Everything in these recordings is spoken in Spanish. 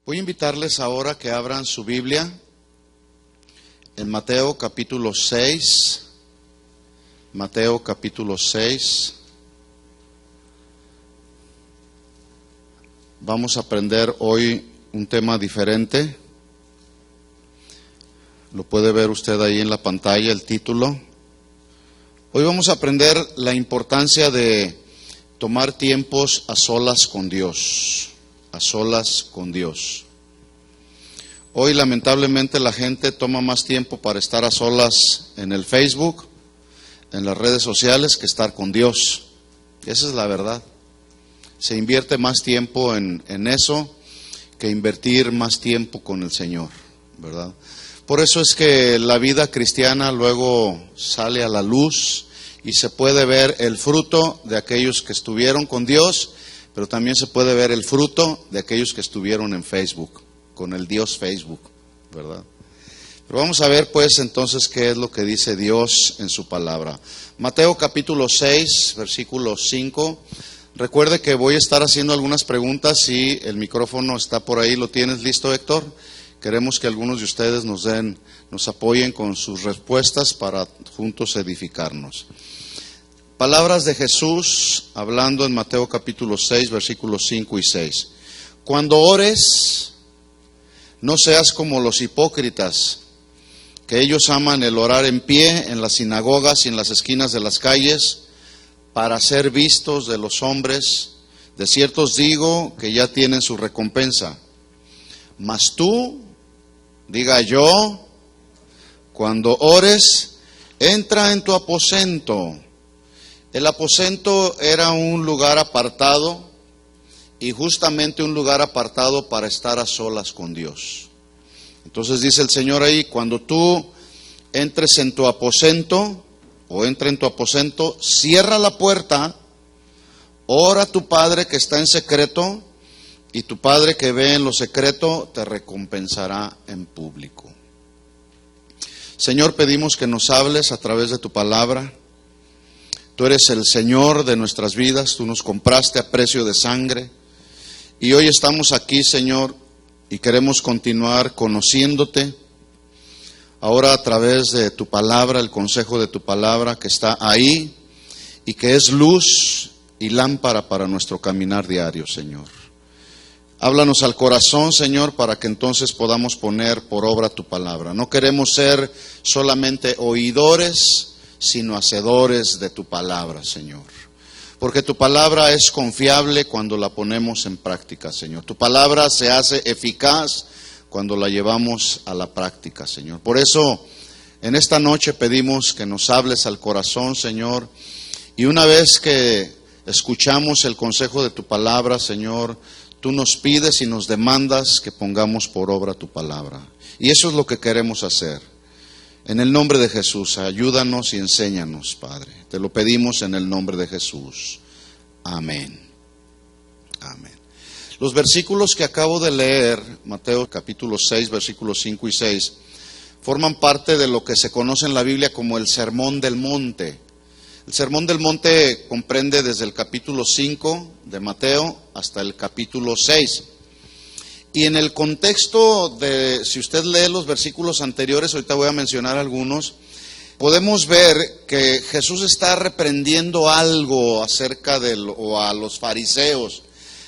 Voy a invitarles ahora que abran su Biblia en Mateo capítulo 6. Mateo capítulo 6. Vamos a aprender hoy un tema diferente. Lo puede ver usted ahí en la pantalla, el título. Hoy vamos a aprender la importancia de tomar tiempos a solas con Dios. A solas con Dios. Hoy lamentablemente la gente toma más tiempo para estar a solas en el Facebook, en las redes sociales, que estar con Dios. Esa es la verdad. Se invierte más tiempo en eso que invertir más tiempo con el Señor, ¿verdad? Por eso es que la vida cristiana luego sale a la luz y se puede ver el fruto de aquellos que estuvieron con Dios, pero también se puede ver el fruto de aquellos que estuvieron en Facebook, con el Dios Facebook, ¿verdad? Pero vamos a ver pues entonces qué es lo que dice Dios en su palabra. Mateo capítulo 6, versículo 5. Recuerde que voy a estar haciendo algunas preguntas y el micrófono está por ahí. ¿Lo tienes listo, Héctor? Queremos que algunos de ustedes nos apoyen con sus respuestas para juntos edificarnos. Palabras de Jesús hablando en Mateo capítulo 6, versículos 5 y 6. Cuando ores, no seas como los hipócritas, que ellos aman el orar en pie en las sinagogas y en las esquinas de las calles, para ser vistos de los hombres. De cierto os digo que ya tienen su recompensa. Mas tú, diga yo, cuando ores, entra en tu aposento. El aposento era un lugar apartado y justamente un lugar apartado para estar a solas con Dios. Entonces dice el Señor ahí, cuando tú entres en tu aposento o entre en tu aposento, cierra la puerta, ora a tu Padre que está en secreto y tu Padre que ve en lo secreto te recompensará en público. Señor, pedimos que nos hables a través de tu palabra. Tú eres el Señor de nuestras vidas, tú nos compraste a precio de sangre. Y hoy estamos aquí, Señor, y queremos continuar conociéndote. Ahora a través de tu palabra, el consejo de tu palabra que está ahí y que es luz y lámpara para nuestro caminar diario, Señor. Háblanos al corazón, Señor, para que entonces podamos poner por obra tu palabra. No queremos ser solamente oidores, sino hacedores de tu palabra, Señor. Porque tu palabra es confiable cuando la ponemos en práctica, Señor. Tu palabra se hace eficaz cuando la llevamos a la práctica, Señor. Por eso, en esta noche pedimos que nos hables al corazón, Señor. Y una vez que escuchamos el consejo de tu palabra, Señor, tú nos pides y nos demandas que pongamos por obra tu palabra. Y eso es lo que queremos hacer. En el nombre de Jesús, ayúdanos y enséñanos, Padre. Te lo pedimos en el nombre de Jesús. Amén. Amén. Los versículos que acabo de leer, Mateo capítulo 6, versículos 5 y 6, forman parte de lo que se conoce en la Biblia como el Sermón del Monte. El Sermón del Monte comprende desde el capítulo 5 de Mateo hasta el capítulo 6. Y en el contexto de, si usted lee los versículos anteriores, ahorita voy a mencionar algunos, podemos ver que Jesús está reprendiendo algo acerca o a los fariseos.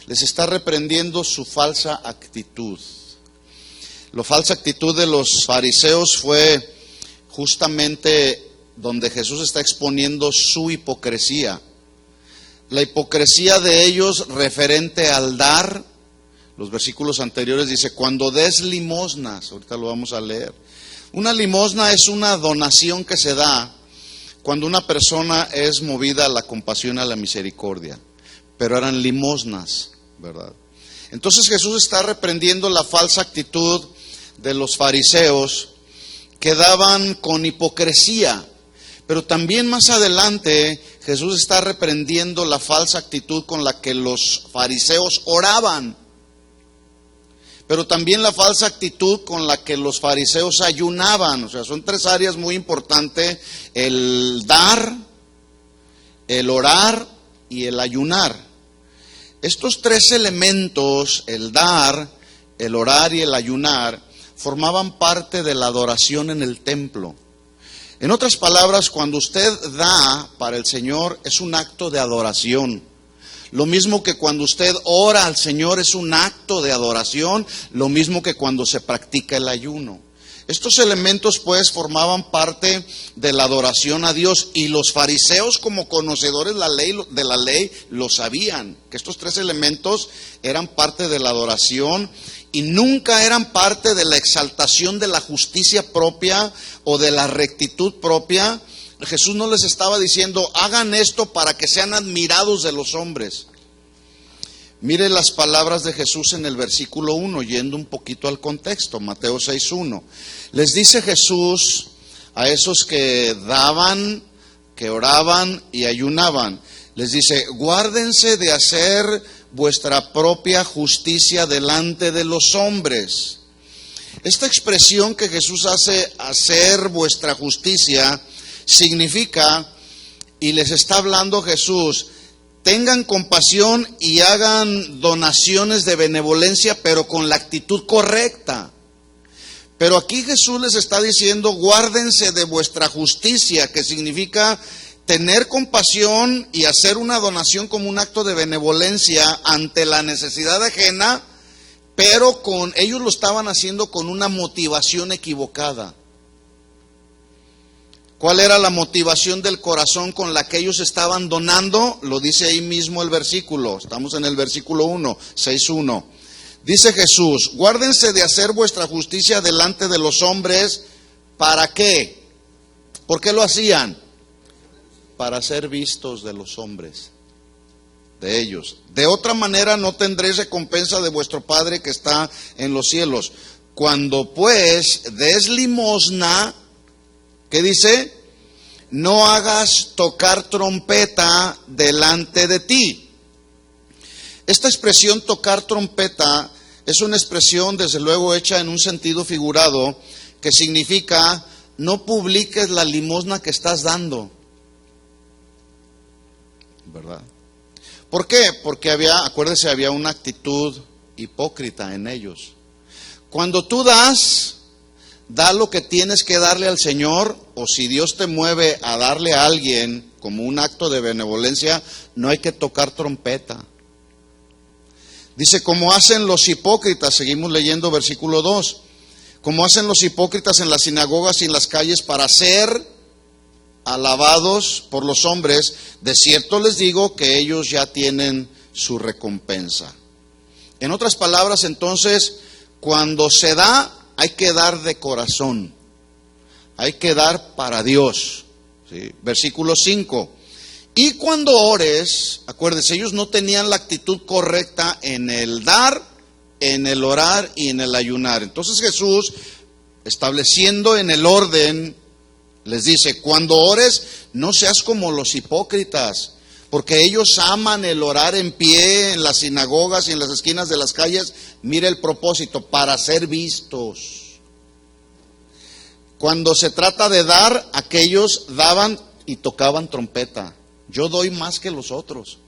Les está reprendiendo su falsa actitud. La falsa actitud de los fariseos fue justamente donde Jesús está exponiendo su hipocresía. La hipocresía de ellos referente al dar. Los versículos anteriores dice, cuando des limosnas, ahorita lo vamos a leer. Una limosna es una donación que se da cuando una persona es movida a la compasión, a la misericordia. Pero eran limosnas, ¿verdad? Entonces Jesús está reprendiendo la falsa actitud de los fariseos que daban con hipocresía. Pero también más adelante Jesús está reprendiendo la falsa actitud con la que los fariseos oraban. Pero también la falsa actitud con la que los fariseos ayunaban. O sea, son tres áreas muy importantes: el dar, el orar y el ayunar. Estos tres elementos, el dar, el orar y el ayunar formaban parte de la adoración en el templo. En otras palabras, cuando usted da para el Señor es un acto de adoración. Lo mismo que cuando usted ora al Señor es un acto de adoración, lo mismo que cuando se practica el ayuno. Estos elementos pues formaban parte de la adoración a Dios, y los fariseos, como conocedores de la ley lo sabían, que estos tres elementos eran parte de la adoración y nunca eran parte de la exaltación de la justicia propia o de la rectitud propia. Jesús no les estaba diciendo, hagan esto para que sean admirados de los hombres. Mire las palabras de Jesús en el versículo 1, yendo un poquito al contexto, Mateo 6:1. Les dice Jesús a esos que daban, que oraban y ayunaban, les dice, guárdense de hacer vuestra propia justicia delante de los hombres. Esta expresión que Jesús hace, hacer vuestra justicia, significa, y les está hablando Jesús, tengan compasión y hagan donaciones de benevolencia, pero con la actitud correcta. Pero aquí Jesús les está diciendo, guárdense de vuestra justicia, que significa tener compasión y hacer una donación como un acto de benevolencia ante la necesidad ajena, pero ellos lo estaban haciendo con una motivación equivocada. ¿Cuál era la motivación del corazón con la que ellos estaban donando? Lo dice ahí mismo el versículo. Estamos en el versículo 1, 6:1. Dice Jesús, guárdense de hacer vuestra justicia delante de los hombres. ¿Para qué? ¿Por qué lo hacían? Para ser vistos de los hombres, de ellos. De otra manera no tendréis recompensa de vuestro Padre que está en los cielos. Cuando pues des limosna, ¿qué dice? No hagas tocar trompeta delante de ti. Esta expresión tocar trompeta es una expresión desde luego hecha en un sentido figurado, que significa no publiques la limosna que estás dando, ¿verdad? ¿Por qué? Porque acuérdese, había una actitud hipócrita en ellos. Cuando tú das, da lo que tienes que darle al Señor, o si Dios te mueve a darle a alguien como un acto de benevolencia, no hay que tocar trompeta. Dice, como hacen los hipócritas, seguimos leyendo versículo 2, como hacen los hipócritas en las sinagogas y en las calles para ser alabados por los hombres, de cierto les digo que ellos ya tienen su recompensa. En otras palabras, entonces, cuando se da, hay que dar de corazón, hay que dar para Dios. ¿Sí? Versículo 5. Y cuando ores, acuérdense, ellos no tenían la actitud correcta en el dar, en el orar y en el ayunar. Entonces Jesús, estableciendo en el orden, les dice, cuando ores, no seas como los hipócritas, porque ellos aman el orar en pie en las sinagogas y en las esquinas de las calles. Mire el propósito, para ser vistos. Cuando se trata de dar, aquellos daban y tocaban trompeta. Yo doy más que los otros.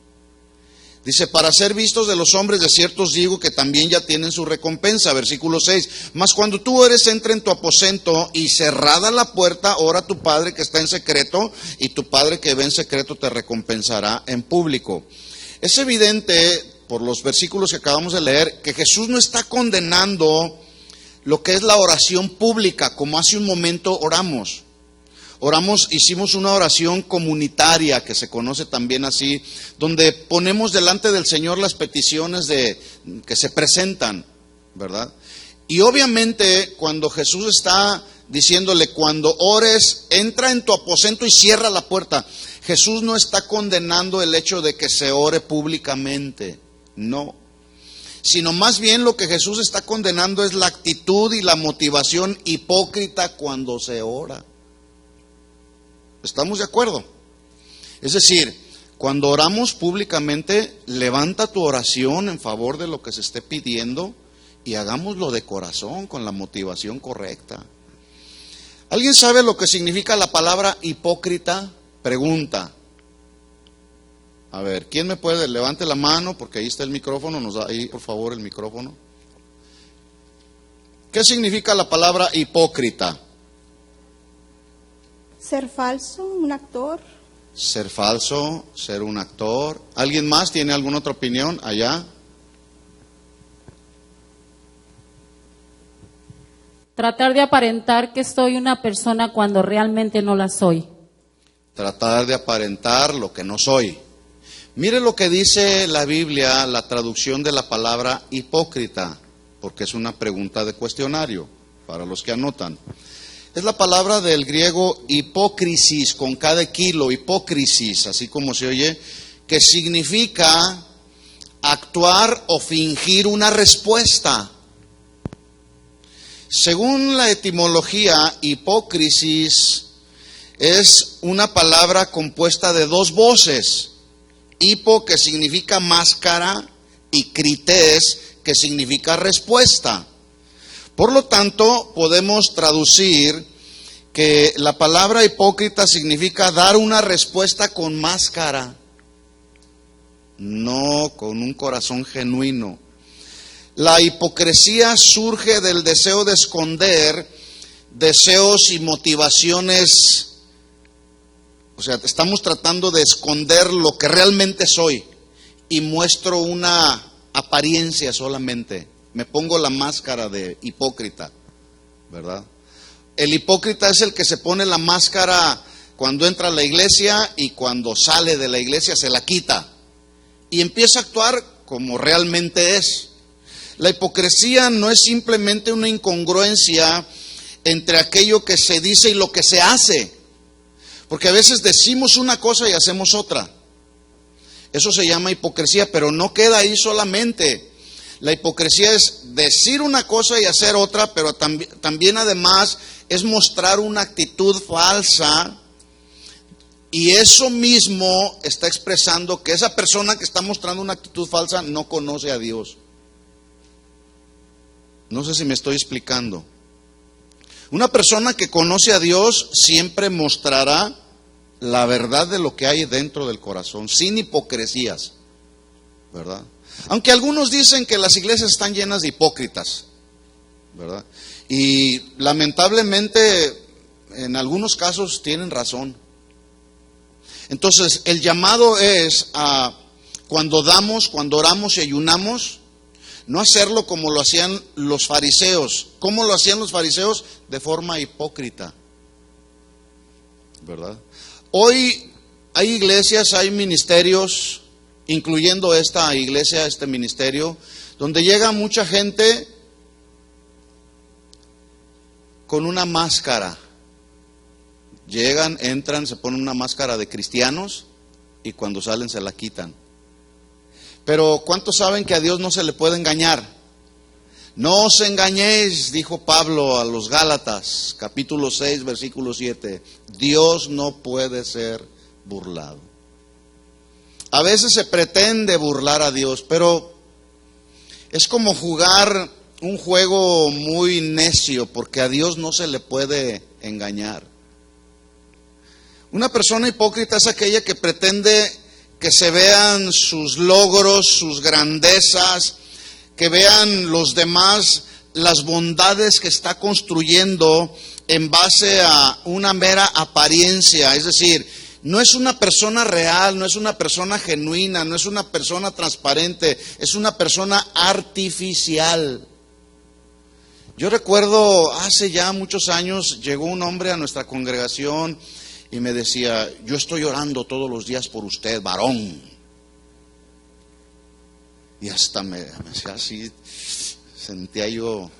Dice, para ser vistos de los hombres, de cierto os digo que también ya tienen su recompensa. Versículo 6. Mas cuando tú ores, entra en tu aposento y cerrada la puerta, ora a tu Padre que está en secreto, y tu Padre que ve en secreto te recompensará en público. Es evidente, por los versículos que acabamos de leer, que Jesús no está condenando lo que es la oración pública, como hace un momento oramos. Hicimos una oración comunitaria, que se conoce también así, donde ponemos delante del Señor las peticiones que se presentan, ¿verdad? Y obviamente cuando Jesús está diciéndole, cuando ores, entra en tu aposento y cierra la puerta, Jesús no está condenando el hecho de que se ore públicamente, no. Sino más bien lo que Jesús está condenando es la actitud y la motivación hipócrita cuando se ora. ¿Estamos de acuerdo? Es decir, cuando oramos públicamente, levanta tu oración en favor de lo que se esté pidiendo y hagámoslo de corazón, con la motivación correcta. ¿Alguien sabe lo que significa la palabra hipócrita? Pregunta. A ver, ¿quién me puede? Levante la mano, porque ahí está el micrófono, nos da ahí por favor el micrófono. ¿Qué significa la palabra hipócrita? Ser falso, un actor. Ser falso, ser un actor. ¿Alguien más tiene alguna otra opinión allá? Tratar de aparentar que soy una persona cuando realmente no la soy. Tratar de aparentar lo que no soy. Mire lo que dice la Biblia, la traducción de la palabra hipócrita, porque es una pregunta de cuestionario para los que anotan. Es la palabra del griego hipócrisis, con cada kilo, hipócrisis, así como se oye, que significa actuar o fingir una respuesta. Según la etimología, hipócrisis es una palabra compuesta de dos voces. Hipo, que significa máscara, y krites, que significa respuesta. Por lo tanto, podemos traducir que la palabra hipócrita significa dar una respuesta con máscara, no con un corazón genuino. La hipocresía surge del deseo de esconder deseos y motivaciones. O sea, estamos tratando de esconder lo que realmente soy y muestro una apariencia solamente. Me pongo la máscara de hipócrita, ¿verdad? El hipócrita es el que se pone la máscara cuando entra a la iglesia y cuando sale de la iglesia se la quita y empieza a actuar como realmente es. La hipocresía no es simplemente una incongruencia entre aquello que se dice y lo que se hace, porque a veces decimos una cosa y hacemos otra. Eso se llama hipocresía, pero no queda ahí solamente. La hipocresía es decir una cosa y hacer otra, pero también además es mostrar una actitud falsa, y eso mismo está expresando que esa persona que está mostrando una actitud falsa no conoce a Dios. No sé si me estoy explicando. Una persona que conoce a Dios siempre mostrará la verdad de lo que hay dentro del corazón, sin hipocresías, ¿verdad? Aunque algunos dicen que las iglesias están llenas de hipócritas, ¿verdad? Y lamentablemente en algunos casos tienen razón. Entonces el llamado es a cuando damos, cuando oramos y ayunamos, no hacerlo como lo hacían los fariseos. ¿Cómo lo hacían los fariseos? De forma hipócrita, ¿verdad? Hoy hay iglesias, hay ministerios, incluyendo esta iglesia, este ministerio, donde llega mucha gente con una máscara. Llegan, entran, se ponen una máscara de cristianos y cuando salen se la quitan. Pero ¿cuántos saben que a Dios no se le puede engañar? No os engañéis, dijo Pablo a los Gálatas, capítulo 6, versículo 7. Dios no puede ser burlado. A veces se pretende burlar a Dios, pero es como jugar un juego muy necio, porque a Dios no se le puede engañar. Una persona hipócrita es aquella que pretende que se vean sus logros, sus grandezas, que vean los demás las bondades que está construyendo en base a una mera apariencia. Es decir, no es una persona real, no es una persona genuina, no es una persona transparente, es una persona artificial. Yo recuerdo hace ya muchos años llegó un hombre a nuestra congregación y me decía: yo estoy orando todos los días por usted, varón. Y hasta me hacía así, sentía yo,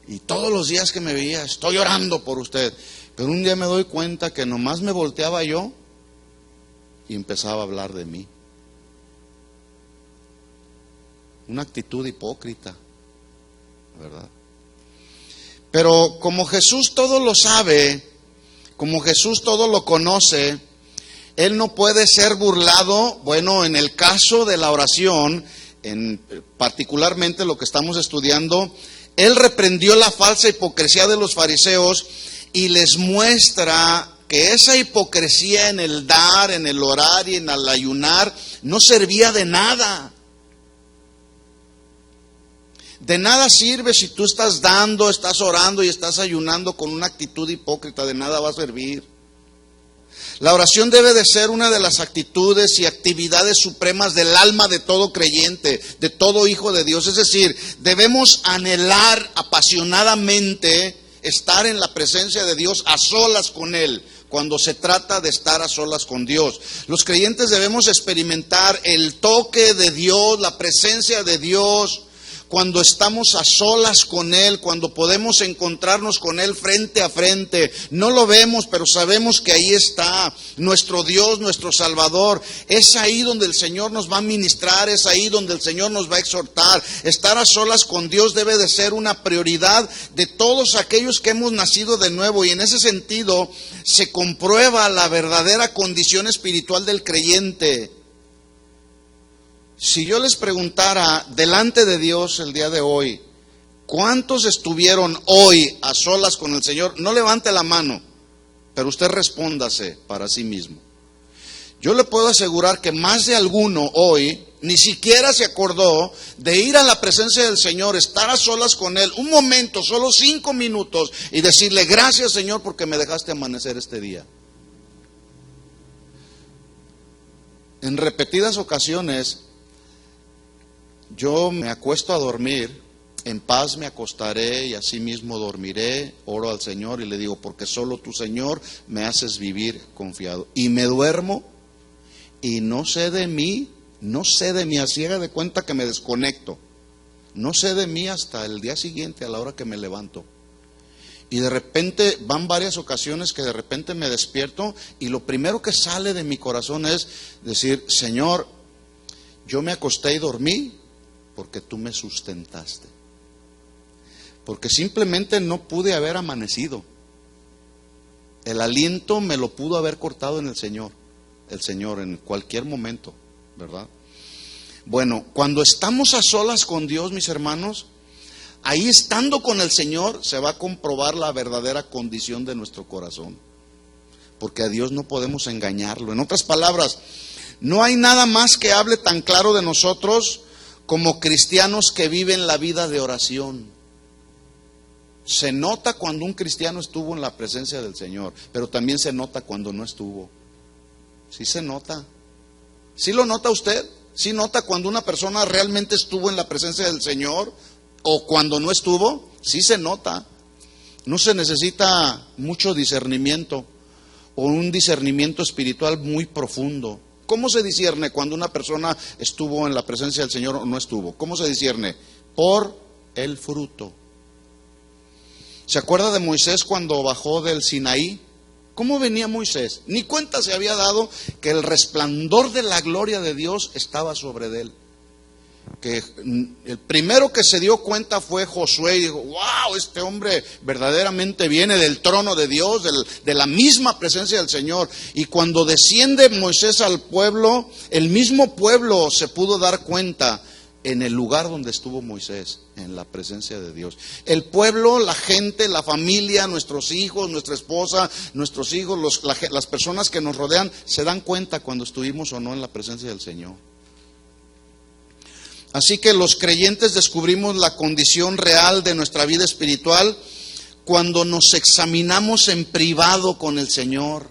y todos los días que me veía, estoy orando por usted. Pero un día me doy cuenta que nomás me volteaba yo y empezaba a hablar de mí. Una actitud hipócrita, ¿verdad? Pero como Jesús todo lo sabe, como Jesús todo lo conoce, Él no puede ser burlado. Bueno, en el caso de la oración, particularmente lo que estamos estudiando, Él reprendió la falsa hipocresía de los fariseos y les muestra que esa hipocresía en el dar, en el orar y en el ayunar no servía de nada. De nada sirve si tú estás dando, estás orando y estás ayunando con una actitud hipócrita, de nada va a servir. La oración debe de ser una de las actitudes y actividades supremas del alma de todo creyente, de todo hijo de Dios. Es decir, debemos anhelar apasionadamente estar en la presencia de Dios a solas con Él, cuando se trata de estar a solas con Dios. Los creyentes debemos experimentar el toque de Dios, la presencia de Dios, cuando estamos a solas con Él, cuando podemos encontrarnos con Él frente a frente. No lo vemos, pero sabemos que ahí está nuestro Dios, nuestro Salvador. Es ahí donde el Señor nos va a ministrar, es ahí donde el Señor nos va a exhortar. Estar a solas con Dios debe de ser una prioridad de todos aquellos que hemos nacido de nuevo, y en ese sentido se comprueba la verdadera condición espiritual del creyente. Si yo les preguntara delante de Dios el día de hoy, ¿cuántos estuvieron hoy a solas con el Señor? No levante la mano, pero usted respóndase para sí mismo. Yo le puedo asegurar que más de alguno hoy ni siquiera se acordó de ir a la presencia del Señor, estar a solas con Él, un momento, solo 5 minutos, y decirle: gracias, Señor, porque me dejaste amanecer este día. En repetidas ocasiones yo me acuesto a dormir, en paz me acostaré y así mismo dormiré, oro al Señor y le digo: porque solo tú, Señor, me haces vivir confiado. Y me duermo y no sé de mí, así haga de cuenta que me desconecto. No sé de mí hasta el día siguiente, a la hora que me levanto. Y de repente, van varias ocasiones que de repente me despierto y lo primero que sale de mi corazón es decir: Señor, yo me acosté y dormí porque tú me sustentaste, porque simplemente no pude haber amanecido. El aliento me lo pudo haber cortado en el Señor en cualquier momento, ¿verdad? Bueno, cuando estamos a solas con Dios, mis hermanos, ahí estando con el Señor se va a comprobar la verdadera condición de nuestro corazón, porque a Dios no podemos engañarlo. En otras palabras, no hay nada más que hable tan claro de nosotros como cristianos que viven la vida de oración. Se nota cuando un cristiano estuvo en la presencia del Señor, pero también se nota cuando no estuvo. Sí se nota. ¿Sí lo nota usted? ¿Sí nota cuando una persona realmente estuvo en la presencia del Señor o cuando no estuvo? Sí se nota. No se necesita mucho discernimiento o un discernimiento espiritual muy profundo. ¿Cómo se discierne cuando una persona estuvo en la presencia del Señor o no estuvo? ¿Cómo se discierne? Por el fruto. ¿Se acuerda de Moisés cuando bajó del Sinaí? ¿Cómo venía Moisés? Ni cuenta se había dado que el resplandor de la gloria de Dios estaba sobre él. Que el primero que se dio cuenta fue Josué y dijo: wow, este hombre verdaderamente viene del trono de Dios, de la misma presencia del Señor. Y cuando desciende Moisés al pueblo, el mismo pueblo se pudo dar cuenta en el lugar donde estuvo Moisés, en la presencia de Dios. El pueblo, la gente, la familia, nuestros hijos, nuestra esposa, nuestros hijos, las personas que nos rodean, se dan cuenta cuando estuvimos o no en la presencia del Señor. Así que los creyentes descubrimos la condición real de nuestra vida espiritual cuando nos examinamos en privado con el Señor,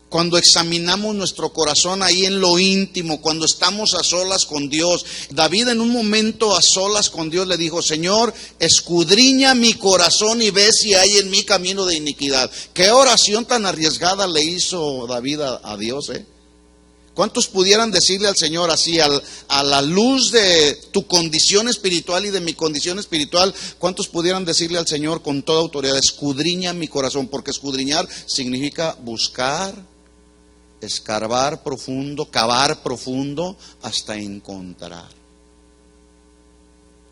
cuando examinamos nuestro corazón ahí en lo íntimo, cuando estamos a solas con Dios. David, en un momento a solas con Dios, le dijo: Señor, escudriña mi corazón y ve si hay en mí camino de iniquidad. Qué oración tan arriesgada le hizo David a Dios, ¿Cuántos pudieran decirle al Señor así, a la luz de tu condición espiritual y de mi condición espiritual? ¿Cuántos pudieran decirle al Señor con toda autoridad: escudriña mi corazón? Porque escudriñar significa buscar, escarbar profundo, cavar profundo hasta encontrar.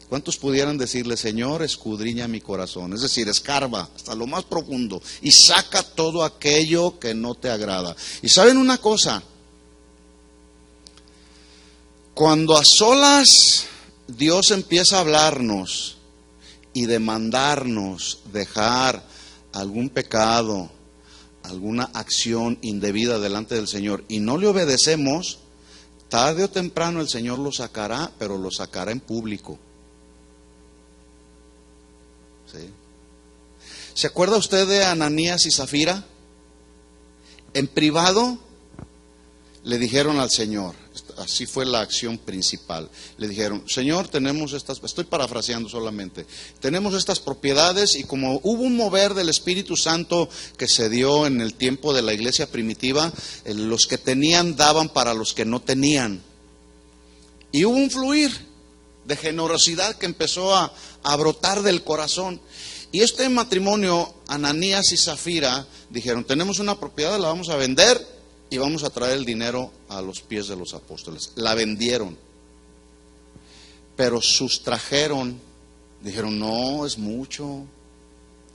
¿Cuántos pudieran decirle: Señor, escudriña mi corazón? Es decir, escarba hasta lo más profundo y saca todo aquello que no te agrada. Y ¿saben una cosa? Cuando a solas Dios empieza a hablarnos y demandarnos dejar algún pecado, alguna acción indebida delante del Señor y no le obedecemos, tarde o temprano el Señor lo sacará, pero lo sacará en público. ¿Sí? ¿Se acuerda usted de Ananías y Zafira? En privado le dijeron al Señor, así fue la acción principal, le dijeron: Señor, tenemos estas, estoy parafraseando solamente, tenemos estas propiedades, y como hubo un mover del Espíritu Santo que se dio en el tiempo de la iglesia primitiva, los que tenían daban para los que no tenían, y hubo un fluir de generosidad que empezó a brotar del corazón. Y este matrimonio, Ananías y Zafira, dijeron: tenemos una propiedad, la vamos a vender y vamos a traer el dinero a los pies de los apóstoles. La vendieron, pero sustrajeron, dijeron: no, es mucho,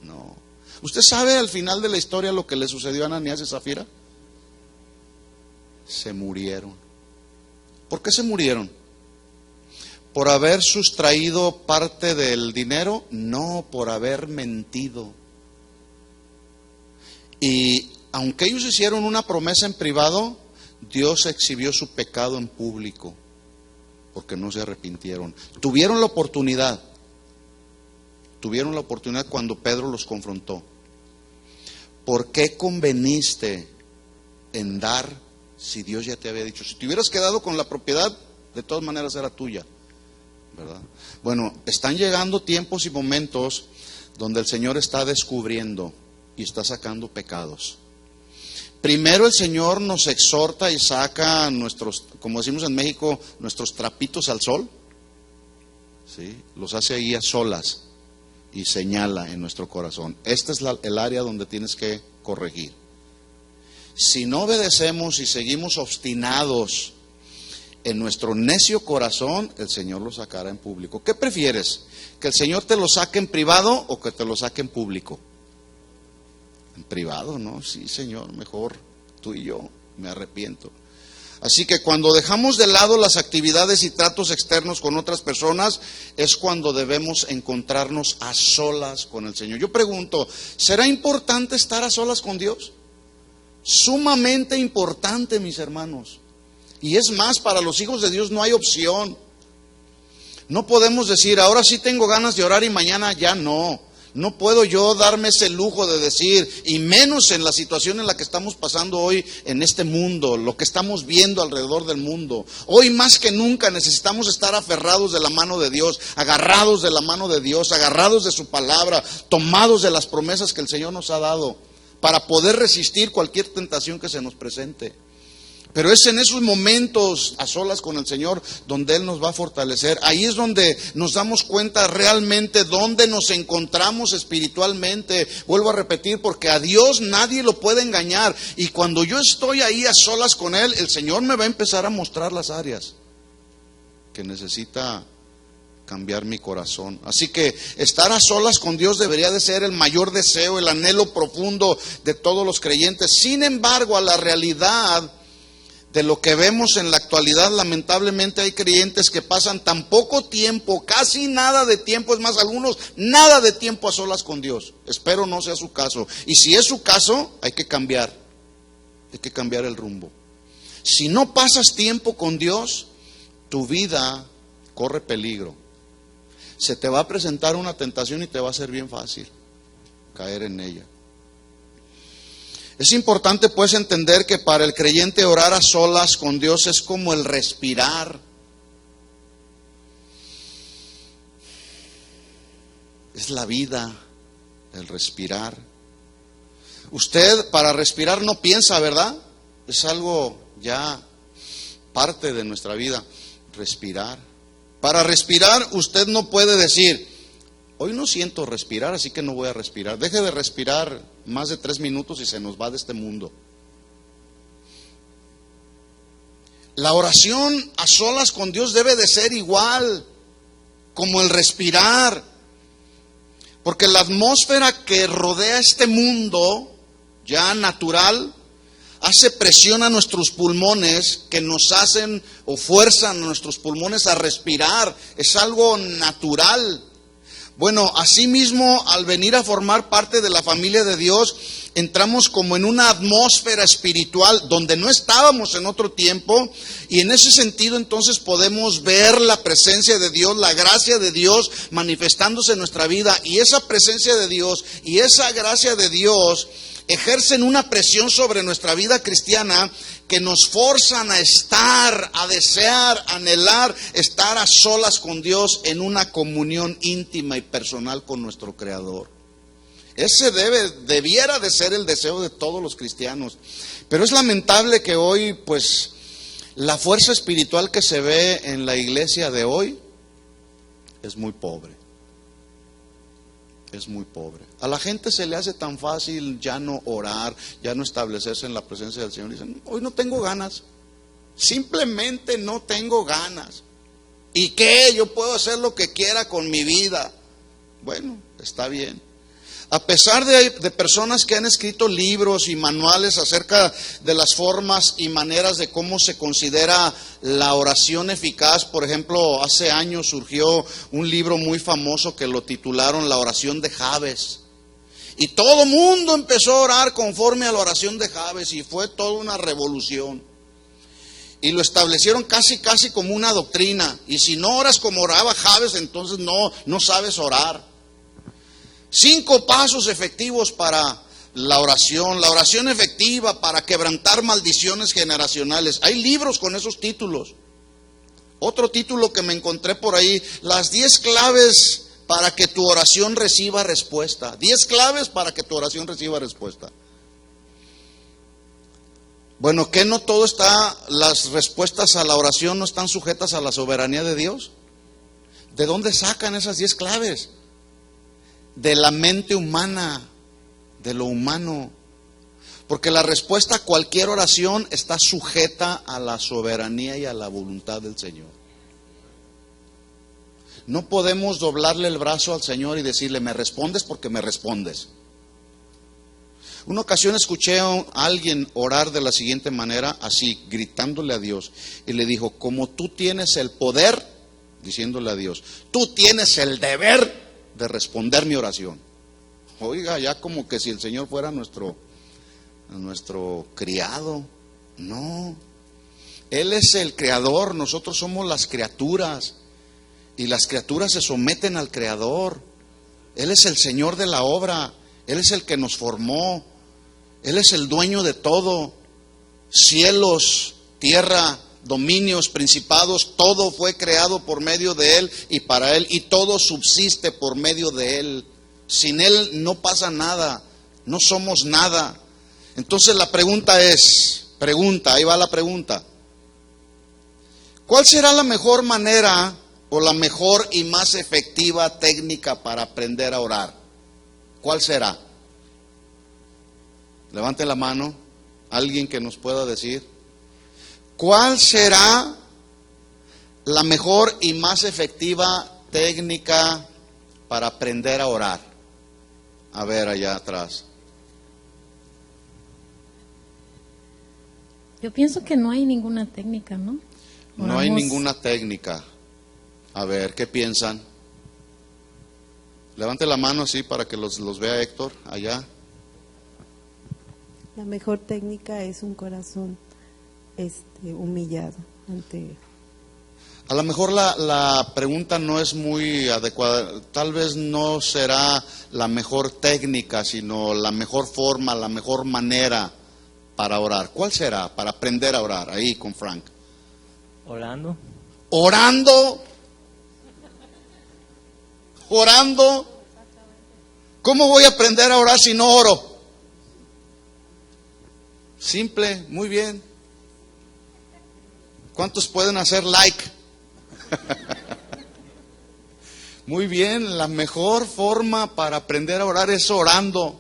no. ¿Usted sabe al final de la historia lo que le sucedió a Ananías y Zafira? Se murieron. ¿Por qué se murieron? ¿Por haber sustraído parte del dinero? No, por haber mentido. Y aunque ellos hicieron una promesa en privado, Dios exhibió su pecado en público, porque no se arrepintieron. Tuvieron la oportunidad cuando Pedro los confrontó. ¿Por qué conveniste en dar si Dios ya te había dicho? Si te hubieras quedado con la propiedad, de todas maneras era tuya, ¿verdad? Bueno, están llegando tiempos y momentos donde el Señor está descubriendo y está sacando pecados. Primero el Señor nos exhorta y saca nuestros, como decimos en México, nuestros trapitos al sol, ¿sí? Los hace ahí a solas y señala en nuestro corazón: este es el área donde tienes que corregir. Si no obedecemos y seguimos obstinados en nuestro necio corazón, el Señor lo sacará en público. ¿Qué prefieres? ¿Que el Señor te lo saque en privado o que te lo saque en público? En privado, ¿no? Sí, Señor, mejor tú y yo, me arrepiento. Así que cuando dejamos de lado las actividades y tratos externos con otras personas, es cuando debemos encontrarnos a solas con el Señor. Yo pregunto, ¿será importante estar a solas con Dios? Sumamente importante, mis hermanos. Y es más, para los hijos de Dios no hay opción. No podemos decir: ahora sí tengo ganas de orar y mañana ya no. No puedo yo darme ese lujo de decir, y menos en la situación en la que estamos pasando hoy en este mundo, lo que estamos viendo alrededor del mundo. Hoy más que nunca necesitamos estar aferrados de la mano de Dios, agarrados de la mano de Dios, agarrados de su palabra, tomados de las promesas que el Señor nos ha dado, para poder resistir cualquier tentación que se nos presente. Pero es en esos momentos a solas con el Señor donde Él nos va a fortalecer. Ahí es donde nos damos cuenta realmente dónde nos encontramos espiritualmente. Vuelvo a repetir, porque a Dios nadie lo puede engañar. Y cuando yo estoy ahí a solas con Él, el Señor me va a empezar a mostrar las áreas que necesita cambiar mi corazón. Así que estar a solas con Dios debería de ser el mayor deseo, el anhelo profundo de todos los creyentes. Sin embargo, a la realidad de lo que vemos en la actualidad, lamentablemente hay creyentes que pasan tan poco tiempo, casi nada de tiempo, es más, algunos nada de tiempo a solas con Dios. Espero no sea su caso. Y si es su caso, hay que cambiar el rumbo. Si no pasas tiempo con Dios, tu vida corre peligro. Se te va a presentar una tentación y te va a ser bien fácil caer en ella. Es importante pues entender que para el creyente orar a solas con Dios es como el respirar. Es la vida, el respirar. Usted para respirar no piensa, ¿verdad? Es algo ya parte de nuestra vida, respirar. Para respirar usted no puede decir: hoy no siento respirar, así que no voy a respirar. Deje de respirar más de 3 minutos y se nos va de este mundo. La oración a solas con Dios debe de ser igual como el respirar. Porque la atmósfera que rodea este mundo, ya natural, hace presión a nuestros pulmones, que nos hacen o fuerzan a nuestros pulmones a respirar. Es algo natural. Bueno, asimismo, al venir a formar parte de la familia de Dios, entramos como en una atmósfera espiritual donde no estábamos en otro tiempo, y en ese sentido entonces podemos ver la presencia de Dios, la gracia de Dios manifestándose en nuestra vida, y esa presencia de Dios y esa gracia de Dios ejercen una presión sobre nuestra vida cristiana que nos forzan a estar, a desear, a anhelar, estar a solas con Dios en una comunión íntima y personal con nuestro Creador. Ese debiera de ser el deseo de todos los cristianos. Pero es lamentable que hoy, pues, la fuerza espiritual que se ve en la iglesia de hoy es muy pobre. Es muy pobre. A la gente se le hace tan fácil ya no orar, ya no establecerse en la presencia del Señor. Dicen, hoy no tengo ganas. Simplemente no tengo ganas. ¿Y qué? Yo puedo hacer lo que quiera con mi vida. Bueno, está bien. A pesar de personas que han escrito libros y manuales acerca de las formas y maneras de cómo se considera la oración eficaz, por ejemplo, hace años surgió un libro muy famoso que lo titularon La oración de Jabes. Y todo mundo empezó a orar conforme a la oración de Jabes, y fue toda una revolución. Y lo establecieron casi como una doctrina. Y si no oras como oraba Jabes, entonces no sabes orar. 5 pasos efectivos para la oración efectiva para quebrantar maldiciones generacionales. Hay libros con esos títulos. Otro título que me encontré por ahí, las 10 claves para que tu oración reciba respuesta. 10 claves para que tu oración reciba respuesta. Bueno, ¿qué no todo está, las respuestas a la oración no están sujetas a la soberanía de Dios? ¿De dónde sacan esas 10 claves? De la mente humana, de lo humano. Porque la respuesta a cualquier oración está sujeta a la soberanía y a la voluntad del Señor. No podemos doblarle el brazo al Señor y decirle, me respondes porque me respondes. Una ocasión escuché a alguien orar de la siguiente manera, así, gritándole a Dios, y le dijo, como tú tienes el poder, diciéndole a Dios, tú tienes el deber de responder mi oración. Oiga, ya como que si el Señor fuera nuestro criado. No, Él es el creador, nosotros somos las criaturas, y las criaturas se someten al Creador. Él es el Señor de la obra, Él es el que nos formó, Él es el dueño de todo. Cielos, tierra, dominios, principados, todo fue creado por medio de Él y para Él, y todo subsiste por medio de Él. Sin Él no pasa nada, no somos nada. Entonces la pregunta es, ahí va la pregunta. ¿Cuál será la mejor manera o la mejor y más efectiva técnica para aprender a orar? ¿Cuál será? Levante la mano, alguien que nos pueda decir. ¿Cuál será la mejor y más efectiva técnica para aprender a orar? A ver, allá atrás. Yo pienso que no hay ninguna técnica, ¿no? No hay ninguna técnica. A ver, ¿qué piensan? Levante la mano así para que los vea Héctor, allá. La mejor técnica es un corazón humillado ante. A lo mejor la pregunta no es muy adecuada, tal vez no será la mejor técnica, sino la mejor forma, la mejor manera para orar. ¿Cuál será para aprender a orar? Ahí con Frank. Orando. ¿Orando? ¿Orando? ¿Cómo voy a aprender a orar si no oro? Simple, muy bien. ¿Cuántos pueden hacer like? Muy bien, la mejor forma para aprender a orar es orando.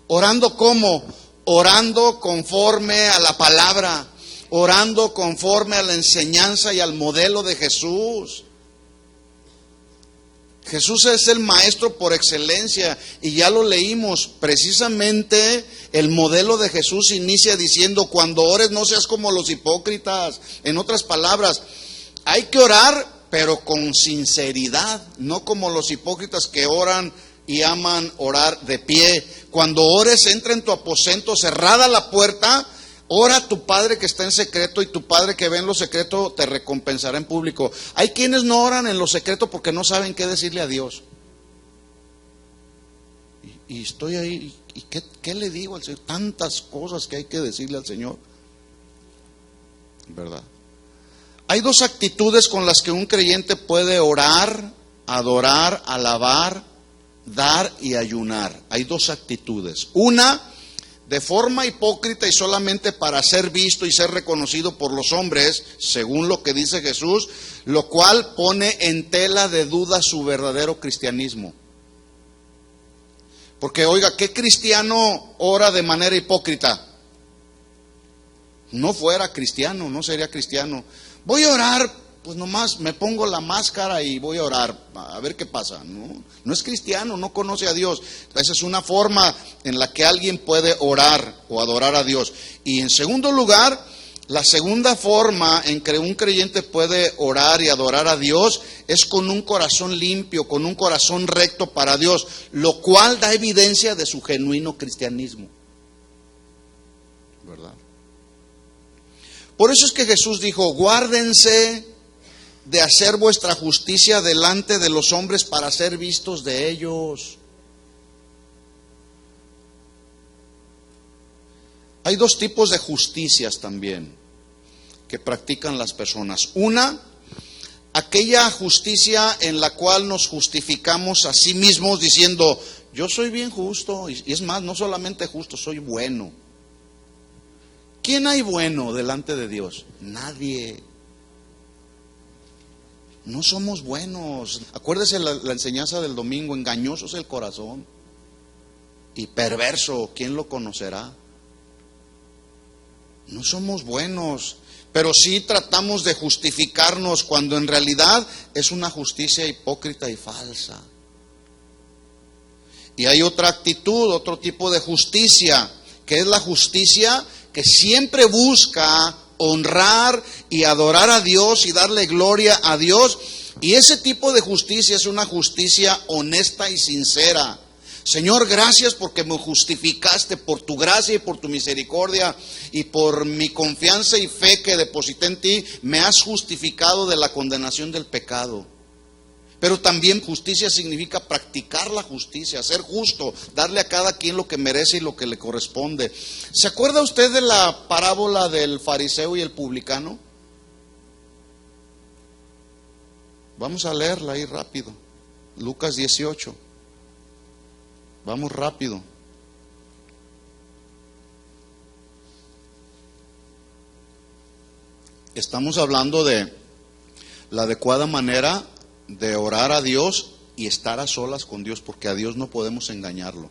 ¿Orando cómo? Orando conforme a la palabra, orando conforme a la enseñanza y al modelo de Jesús. Jesús es el maestro por excelencia y ya lo leímos. Precisamente el modelo de Jesús inicia diciendo, cuando ores no seas como los hipócritas. En otras palabras, hay que orar pero con sinceridad, no como los hipócritas que oran y aman orar de pie. Cuando ores, entra en tu aposento, cerrada la puerta, ora a tu Padre que está en secreto, y tu Padre que ve en lo secreto te recompensará en público. Hay quienes no oran en lo secreto porque no saben qué decirle a Dios. Y estoy ahí, ¿y qué le digo al Señor? Tantas cosas que hay que decirle al Señor, ¿verdad? Hay dos actitudes con las que un creyente puede orar, adorar, alabar, dar y ayunar. Hay dos actitudes. Una, de forma hipócrita y solamente para ser visto y ser reconocido por los hombres, según lo que dice Jesús, lo cual pone en tela de duda su verdadero cristianismo. Porque oiga, ¿qué cristiano ora de manera hipócrita? No fuera cristiano, no sería cristiano. Voy a orar, pues nomás me pongo la máscara y voy a orar, a ver qué pasa. No es cristiano, no conoce a Dios. Esa es una forma en la que alguien puede orar o adorar a Dios. Y en segundo lugar, la segunda forma en que un creyente puede orar y adorar a Dios es con un corazón limpio, con un corazón recto para Dios, lo cual da evidencia de su genuino cristianismo, ¿verdad? Por eso es que Jesús dijo: guárdense de hacer vuestra justicia delante de los hombres para ser vistos de ellos. Hay dos tipos de justicias también que practican las personas. Una, aquella justicia en la cual nos justificamos a sí mismos diciendo: yo soy bien justo, y es más, no solamente justo, soy bueno. ¿Quién hay bueno delante de Dios? Nadie. No somos buenos. Acuérdese la enseñanza del domingo: engañoso es el corazón y perverso, ¿quién lo conocerá? No somos buenos, pero sí tratamos de justificarnos cuando en realidad es una justicia hipócrita y falsa. Y hay otra actitud, otro tipo de justicia, que es la justicia que siempre busca honrar y adorar a Dios y darle gloria a Dios. Y ese tipo de justicia es una justicia honesta y sincera. Señor, gracias porque me justificaste, por tu gracia y por tu misericordia y por mi confianza y fe que deposité en ti, me has justificado de la condenación del pecado. Pero también justicia significa practicar la justicia, ser justo, darle a cada quien lo que merece y lo que le corresponde. ¿Se acuerda usted de la parábola del fariseo y el publicano? Vamos a leerla ahí rápido. Lucas 18. Vamos rápido. Estamos hablando de la adecuada manera de orar a Dios y estar a solas con Dios, porque a Dios no podemos engañarlo.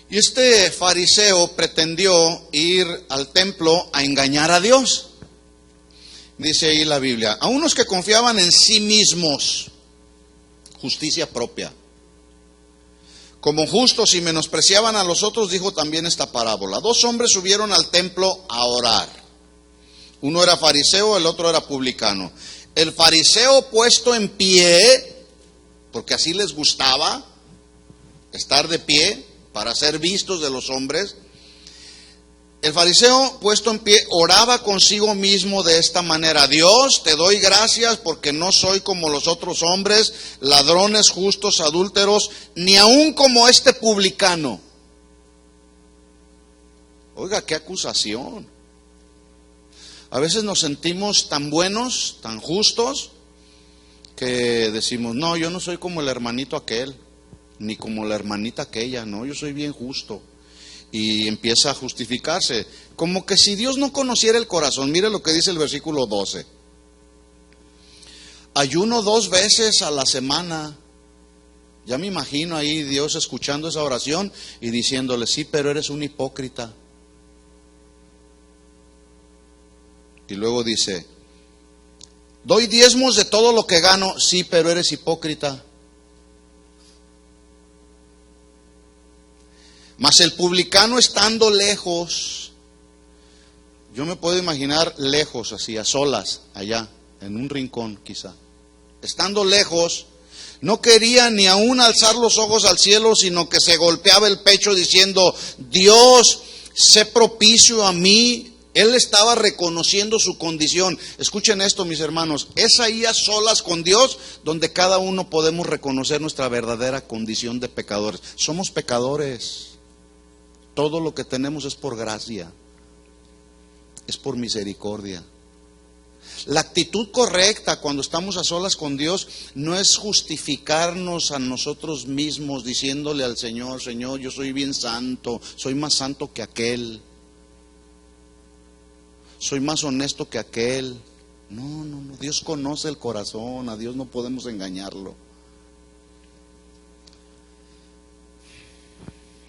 Y este fariseo pretendió ir al templo a engañar a Dios. Dice ahí la Biblia: a unos que confiaban en sí mismos, justicia propia, como justos y menospreciaban a los otros, dijo también esta parábola. Dos hombres subieron al templo a orar. Uno era fariseo, el otro era publicano. El fariseo, puesto en pie, porque así les gustaba estar de pie para ser vistos de los hombres, el fariseo, puesto en pie, oraba consigo mismo de esta manera: Dios, te doy gracias porque no soy como los otros hombres, ladrones, justos, adúlteros, ni aun como este publicano. Oiga, qué acusación. A veces nos sentimos tan buenos, tan justos, que decimos: no, yo no soy como el hermanito aquel, ni como la hermanita aquella, no, yo soy bien justo. Y empieza a justificarse, como que si Dios no conociera el corazón. Mire lo que dice el versículo 12. Ayuno 2 veces a la semana. Ya me imagino ahí Dios escuchando esa oración y diciéndole: sí, pero eres un hipócrita. Y luego dice: doy diezmos de todo lo que gano. Sí, pero eres hipócrita. Mas el publicano, estando lejos, yo me puedo imaginar lejos, así, a solas, allá, en un rincón quizá. Estando lejos, No quería ni aún alzar los ojos al cielo, sino que se golpeaba el pecho diciendo: Dios, sé propicio a mí. Él estaba reconociendo su condición. Escuchen esto, mis hermanos, es ahí a solas con Dios donde cada uno podemos reconocer nuestra verdadera condición de pecadores. Somos pecadores. Todo lo que tenemos es por gracia, es por misericordia. La actitud correcta cuando estamos a solas con Dios no es justificarnos a nosotros mismos diciéndole al Señor: Señor, yo soy bien santo, soy más santo que aquel, soy más honesto que aquel. No, Dios conoce el corazón, a Dios no podemos engañarlo.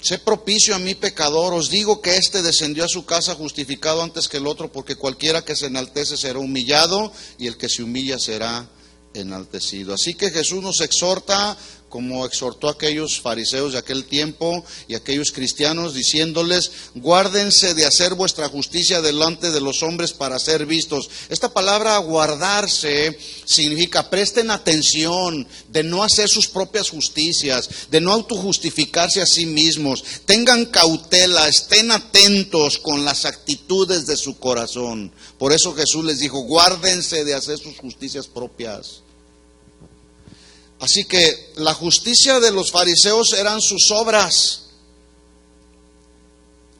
Sé propicio a mi pecador, os digo que éste descendió a su casa justificado antes que el otro, porque cualquiera que se enaltece será humillado, y el que se humilla será enaltecido. Así que Jesús nos exhorta, como exhortó a aquellos fariseos de aquel tiempo y aquellos cristianos, diciéndoles: guárdense de hacer vuestra justicia delante de los hombres para ser vistos. Esta palabra guardarse significa: presten atención, de no hacer sus propias justicias, de no autojustificarse a sí mismos. Tengan cautela, estén atentos con las actitudes de su corazón. Por eso Jesús les dijo: guárdense de hacer sus justicias propias. Así que la justicia de los fariseos eran sus obras.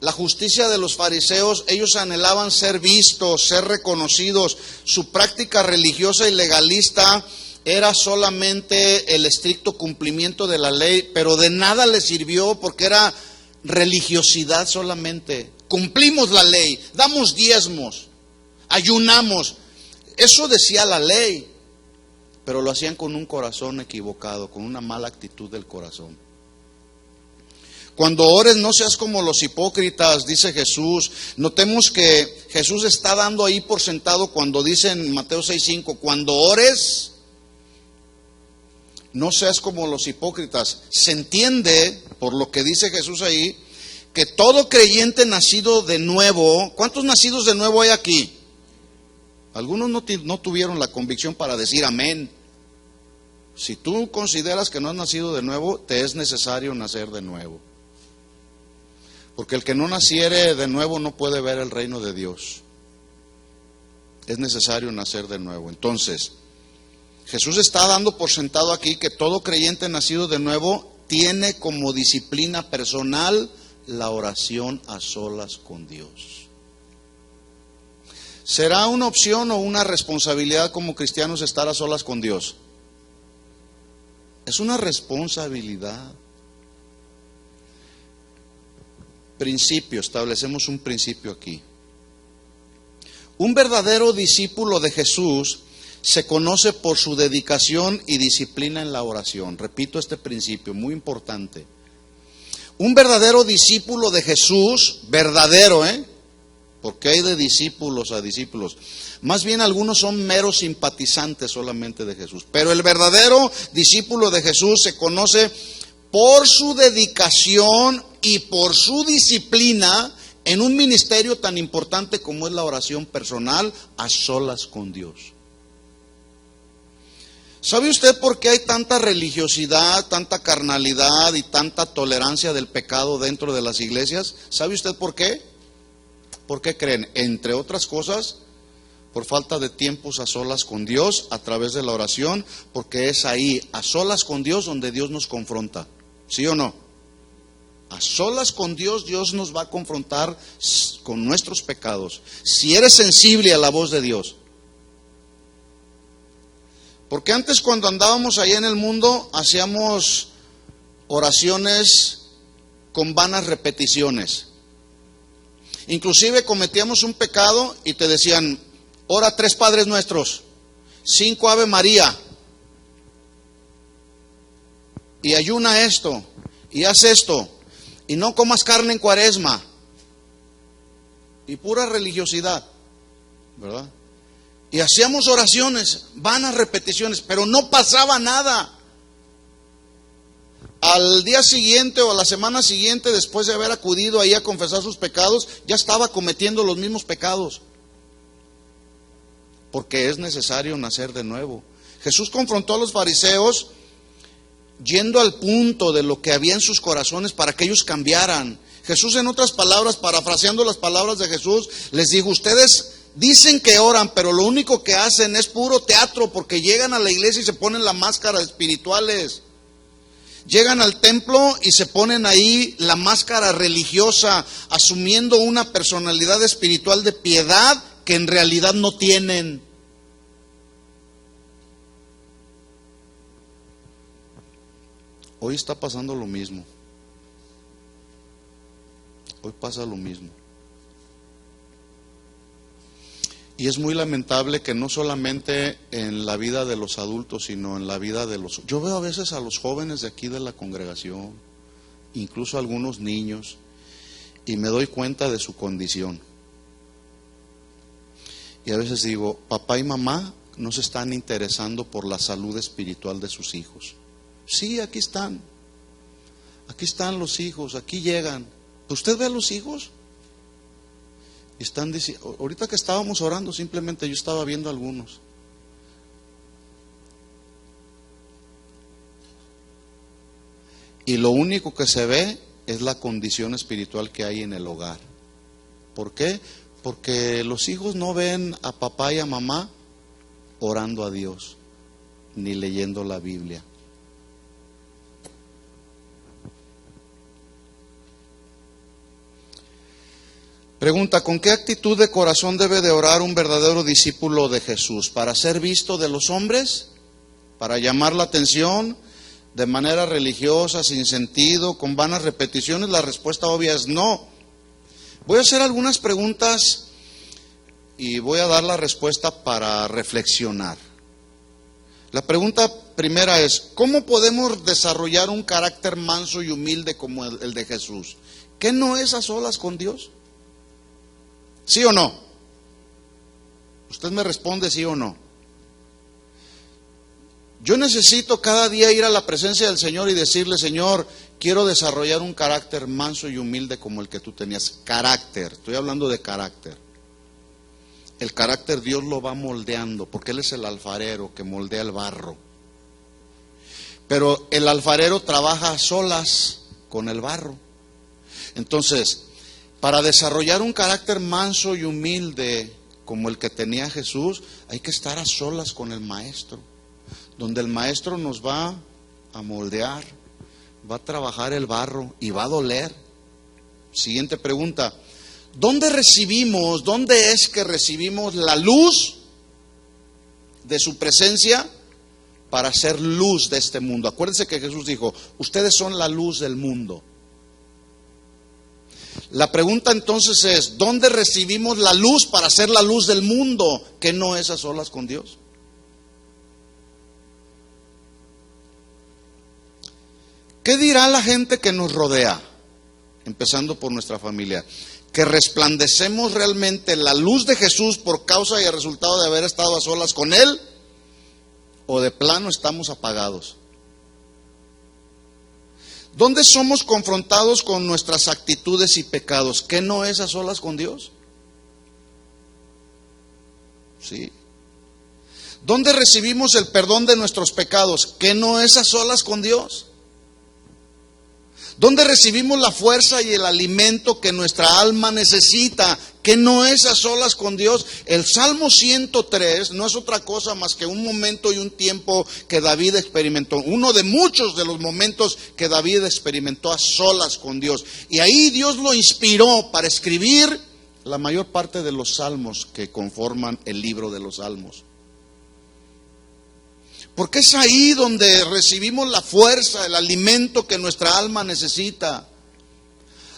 La justicia de los fariseos, ellos anhelaban ser vistos, ser reconocidos. Su práctica religiosa y legalista era solamente el estricto cumplimiento de la ley, pero de nada les sirvió porque era religiosidad solamente. Cumplimos la ley, damos diezmos, ayunamos. Eso decía la ley. Pero lo hacían con un corazón equivocado, con una mala actitud del corazón. Cuando ores, no seas como los hipócritas, dice Jesús. Notemos que Jesús está dando ahí por sentado cuando dice en Mateo 6:5: cuando ores, no seas como los hipócritas. Se entiende, por lo que dice Jesús ahí, que todo creyente nacido de nuevo. ¿Cuántos nacidos de nuevo hay aquí? Algunos no tuvieron la convicción para decir amén. Si tú consideras que no has nacido de nuevo, te es necesario nacer de nuevo. Porque el que no naciere de nuevo no puede ver el reino de Dios. Es necesario nacer de nuevo. Entonces, Jesús está dando por sentado aquí que todo creyente nacido de nuevo tiene como disciplina personal la oración a solas con Dios. ¿Será una opción o una responsabilidad como cristianos estar a solas con Dios? Es una responsabilidad. Principio, establecemos un principio aquí. Un verdadero discípulo de Jesús se conoce por su dedicación y disciplina en la oración. Repito este principio, muy importante. Un verdadero discípulo de Jesús, verdadero, porque hay de discípulos a discípulos. Más bien algunos son meros simpatizantes solamente de Jesús. Pero el verdadero discípulo de Jesús se conoce por su dedicación y por su disciplina en un ministerio tan importante como es la oración personal a solas con Dios. ¿Sabe usted por qué hay tanta religiosidad, tanta carnalidad y tanta tolerancia del pecado dentro de las iglesias? ¿Sabe usted por qué? ¿Por qué creen? Entre otras cosas, por falta de tiempos a solas con Dios a través de la oración, porque es ahí, a solas con Dios, donde Dios nos confronta. ¿Sí o no? A solas con Dios, Dios nos va a confrontar con nuestros pecados. Si eres sensible a la voz de Dios. Porque antes, cuando andábamos allá en el mundo, hacíamos oraciones con vanas repeticiones. Inclusive cometíamos un pecado y te decían: ora 3 Padres Nuestros, 5 Ave María, y ayuna esto, y haz esto, y no comas carne en Cuaresma. Y pura religiosidad, ¿verdad? Y hacíamos oraciones, vanas repeticiones, pero no pasaba nada. Al día siguiente o a la semana siguiente, después de haber acudido ahí a confesar sus pecados, ya estaba cometiendo los mismos pecados. Porque es necesario nacer de nuevo. Jesús confrontó a los fariseos yendo al punto de lo que había en sus corazones para que ellos cambiaran. Jesús, en otras palabras, parafraseando las palabras de Jesús, les dijo: ustedes dicen que oran, pero lo único que hacen es puro teatro, porque llegan a la iglesia y se ponen la máscara espirituales. Llegan al templo y se ponen ahí la máscara religiosa, asumiendo una personalidad espiritual de piedad que en realidad no tienen. Hoy está pasando lo mismo. Hoy pasa lo mismo. Y es muy lamentable que no solamente en la vida de los adultos, sino en la vida de los... Yo veo a veces a los jóvenes de aquí de la congregación, incluso a algunos niños, y me doy cuenta de su condición. Y a veces digo, papá y mamá no se están interesando por la salud espiritual de sus hijos. Sí, aquí están los hijos, aquí llegan. ¿Usted ve a los hijos? Y están diciendo, ahorita que estábamos orando, simplemente yo estaba viendo algunos. Y lo único que se ve es la condición espiritual que hay en el hogar. ¿Por qué? Porque los hijos no ven a papá y a mamá orando a Dios, ni leyendo la Biblia. Pregunta: ¿con qué actitud de corazón debe de orar un verdadero discípulo de Jesús? ¿Para ser visto de los hombres? ¿Para llamar la atención? ¿De manera religiosa, sin sentido, con vanas repeticiones? La respuesta obvia es no. Voy a hacer algunas preguntas y voy a dar la respuesta para reflexionar. La pregunta primera es: ¿cómo podemos desarrollar un carácter manso y humilde como el de Jesús? ¿Qué no es a solas con Dios? ¿Sí o no? Usted me responde sí o no. Yo necesito cada día ir a la presencia del Señor y decirle: Señor, quiero desarrollar un carácter manso y humilde como el que tú tenías. Carácter, estoy hablando de carácter. El carácter Dios lo va moldeando, porque Él es el alfarero que moldea el barro. Pero el alfarero trabaja a solas con el barro. Entonces, para desarrollar un carácter manso y humilde como el que tenía Jesús, hay que estar a solas con el Maestro, donde el Maestro nos va a moldear, va a trabajar el barro y va a doler. Siguiente pregunta: ¿dónde es que recibimos la luz de su presencia para ser luz de este mundo? Acuérdense que Jesús dijo: ustedes son la luz del mundo. La pregunta entonces es: ¿dónde recibimos la luz para ser la luz del mundo, que no es a solas con Dios? ¿Qué dirá la gente que nos rodea? Empezando por nuestra familia. ¿Que resplandecemos realmente la luz de Jesús por causa y el resultado de haber estado a solas con Él? ¿O de plano estamos apagados? ¿Dónde somos confrontados con nuestras actitudes y pecados? ¿Qué no es a solas con Dios? Sí. ¿Dónde recibimos el perdón de nuestros pecados? ¿Qué no es a solas con Dios? ¿Dónde recibimos la fuerza y el alimento que nuestra alma necesita? ¿Qué no es a solas con Dios? El Salmo 103 no es otra cosa más que un momento y un tiempo que David experimentó. Uno de muchos de los momentos que David experimentó a solas con Dios. Y ahí Dios lo inspiró para escribir la mayor parte de los salmos que conforman el libro de los Salmos. Porque es ahí donde recibimos la fuerza, el alimento que nuestra alma necesita.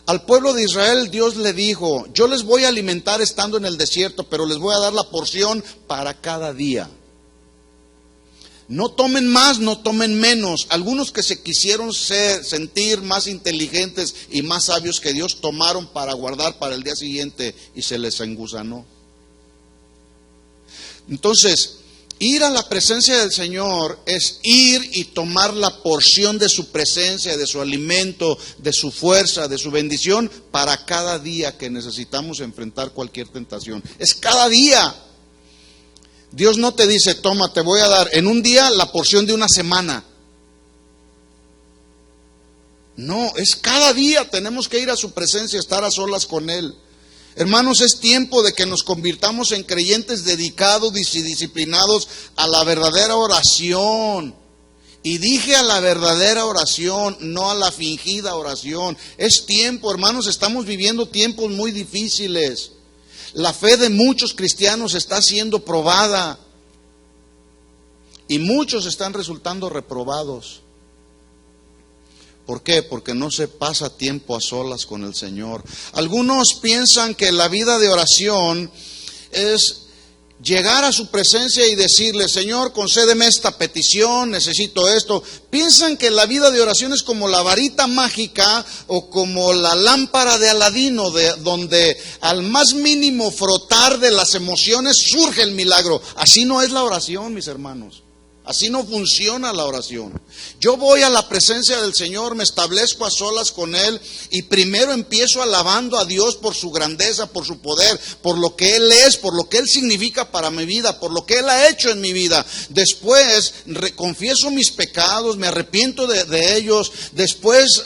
Al pueblo de Israel Dios le dijo: yo les voy a alimentar estando en el desierto, pero les voy a dar la porción para cada día. No tomen más, no tomen menos. Algunos que se quisieron sentir más inteligentes y más sabios que Dios, tomaron para guardar para el día siguiente y se les engusanó. Entonces, ir a la presencia del Señor es ir y tomar la porción de su presencia, de su alimento, de su fuerza, de su bendición para cada día que necesitamos enfrentar cualquier tentación. Es cada día. Dios no te dice: toma, te voy a dar en un día la porción de una semana. No, es cada día tenemos que ir a su presencia, estar a solas con Él. Hermanos, es tiempo de que nos convirtamos en creyentes dedicados y disciplinados a la verdadera oración. Y dije a la verdadera oración, no a la fingida oración. Es tiempo, hermanos, estamos viviendo tiempos muy difíciles. La fe de muchos cristianos está siendo probada. Y muchos están resultando reprobados. ¿Por qué? Porque no se pasa tiempo a solas con el Señor. Algunos piensan que la vida de oración es llegar a su presencia y decirle, Señor, concédeme esta petición, necesito esto. Piensan que la vida de oración es como la varita mágica o como la lámpara de Aladino, donde al más mínimo frotar de las emociones surge el milagro. Así no es la oración, mis hermanos. Así no funciona la oración. Yo voy a la presencia del Señor, me establezco a solas con Él y primero empiezo alabando a Dios por su grandeza, por su poder, por lo que Él es, por lo que Él significa para mi vida, por lo que Él ha hecho en mi vida. Después confieso mis pecados, me arrepiento de ellos. Después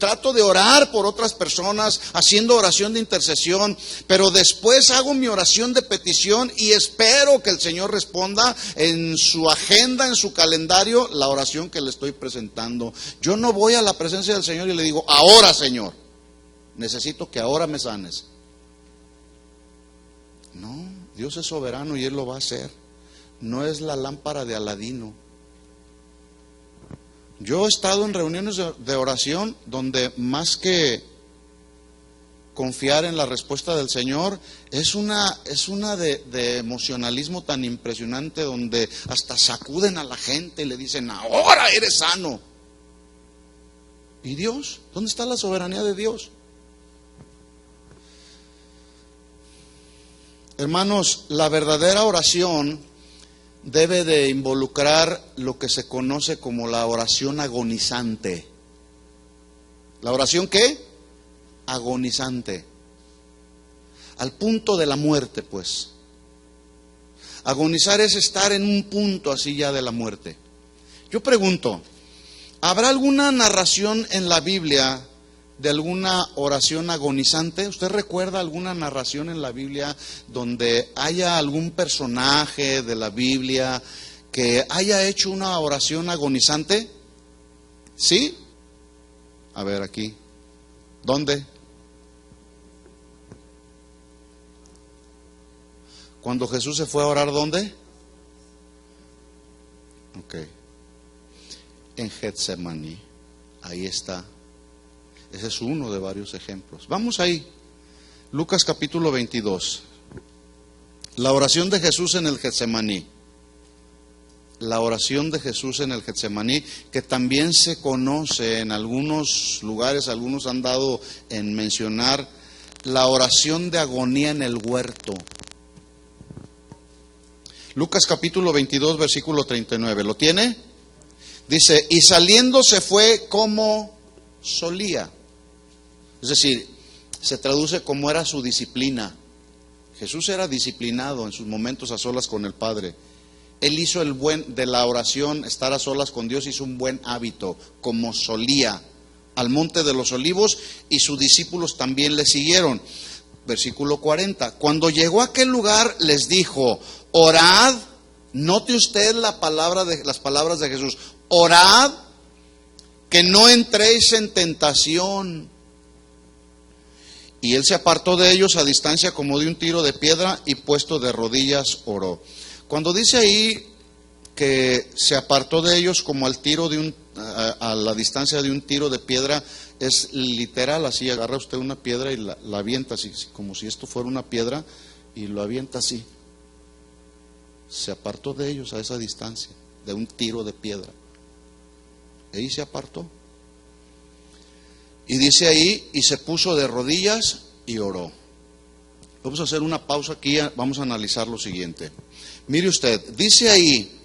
trato de orar por otras personas, haciendo oración de intercesión, pero después hago mi oración de petición y espero que el Señor responda en su agenda, en su calendario, la oración que le estoy presentando. Yo no voy a la presencia del Señor y le digo, ahora, Señor, necesito que ahora me sanes. No, Dios es soberano y Él lo va a hacer. No es la lámpara de Aladino. Yo he estado en reuniones de oración donde más que confiar en la respuesta del Señor, es una de emocionalismo tan impresionante donde hasta sacuden a la gente y le dicen, ahora eres sano. ¿Y Dios? ¿Dónde está la soberanía de Dios? Hermanos, la verdadera oración debe de involucrar lo que se conoce como la oración agonizante. ¿La oración qué? Agonizante. Al punto de la muerte, pues. Agonizar es estar en un punto así ya de la muerte. Yo pregunto, ¿habrá alguna narración en la Biblia de alguna oración agonizante? ¿Usted recuerda alguna narración en la Biblia donde haya algún personaje de la Biblia que haya hecho una oración agonizante? ¿Sí? A ver aquí. ¿Dónde? Cuando Jesús se fue a orar, ¿dónde? Ok. En Getsemaní. Ahí está. Ese es uno de varios ejemplos. Vamos ahí. Lucas capítulo 22. La oración de Jesús en el Getsemaní. La oración de Jesús en el Getsemaní, que también se conoce en algunos lugares, algunos han dado en mencionar la oración de agonía en el huerto. Lucas capítulo 22, versículo 39. ¿Lo tiene? Dice, y saliendo se fue como solía. Es decir, se traduce como era su disciplina. Jesús era disciplinado en sus momentos a solas con el Padre. Él hizo el buen de la oración, estar a solas con Dios, hizo un buen hábito, como solía, al monte de los olivos, y sus discípulos también le siguieron. Versículo 40. Cuando llegó a aquel lugar les dijo, orad, note usted las palabras de Jesús, orad, que no entréis en tentación. Y él se apartó de ellos a distancia como de un tiro de piedra y puesto de rodillas oró. Cuando dice ahí que se apartó de ellos como al tiro de a la distancia de un tiro de piedra, es literal, así agarra usted una piedra y la avienta así, como si esto fuera una piedra, y lo avienta así. Se apartó de ellos a esa distancia, de un tiro de piedra. Ahí se apartó. Y dice ahí, y se puso de rodillas y oró. Vamos a hacer una pausa aquí, vamos a analizar lo siguiente. Mire usted, dice ahí,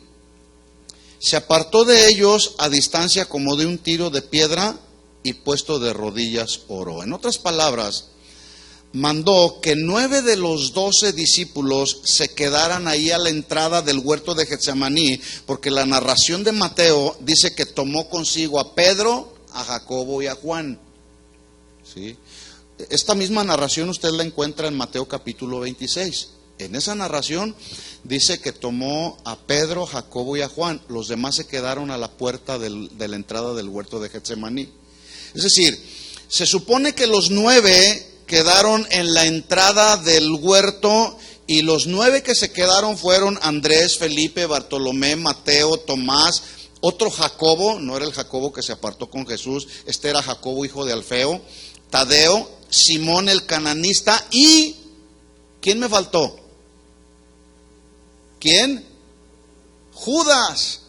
se apartó de ellos a distancia como de un tiro de piedra y puesto de rodillas oró. En otras palabras, mandó que 9 de los 12 discípulos se quedaran ahí a la entrada del huerto de Getsemaní, porque la narración de Mateo dice que tomó consigo a Pedro, a Jacobo y a Juan. ¿Sí? Esta misma narración usted la encuentra en Mateo capítulo 26. En esa narración dice que tomó a Pedro, Jacobo y a Juan. Los demás se quedaron a la puerta de la entrada del huerto de Getsemaní. Es decir, se supone que los 9 quedaron en la entrada del huerto, y los 9 que se quedaron fueron Andrés, Felipe, Bartolomé, Mateo, Tomás, otro Jacobo, no era el Jacobo que se apartó con Jesús, este era Jacobo hijo de Alfeo, Tadeo, Simón el cananista y ¿quién me faltó? ¿Quién? Judas.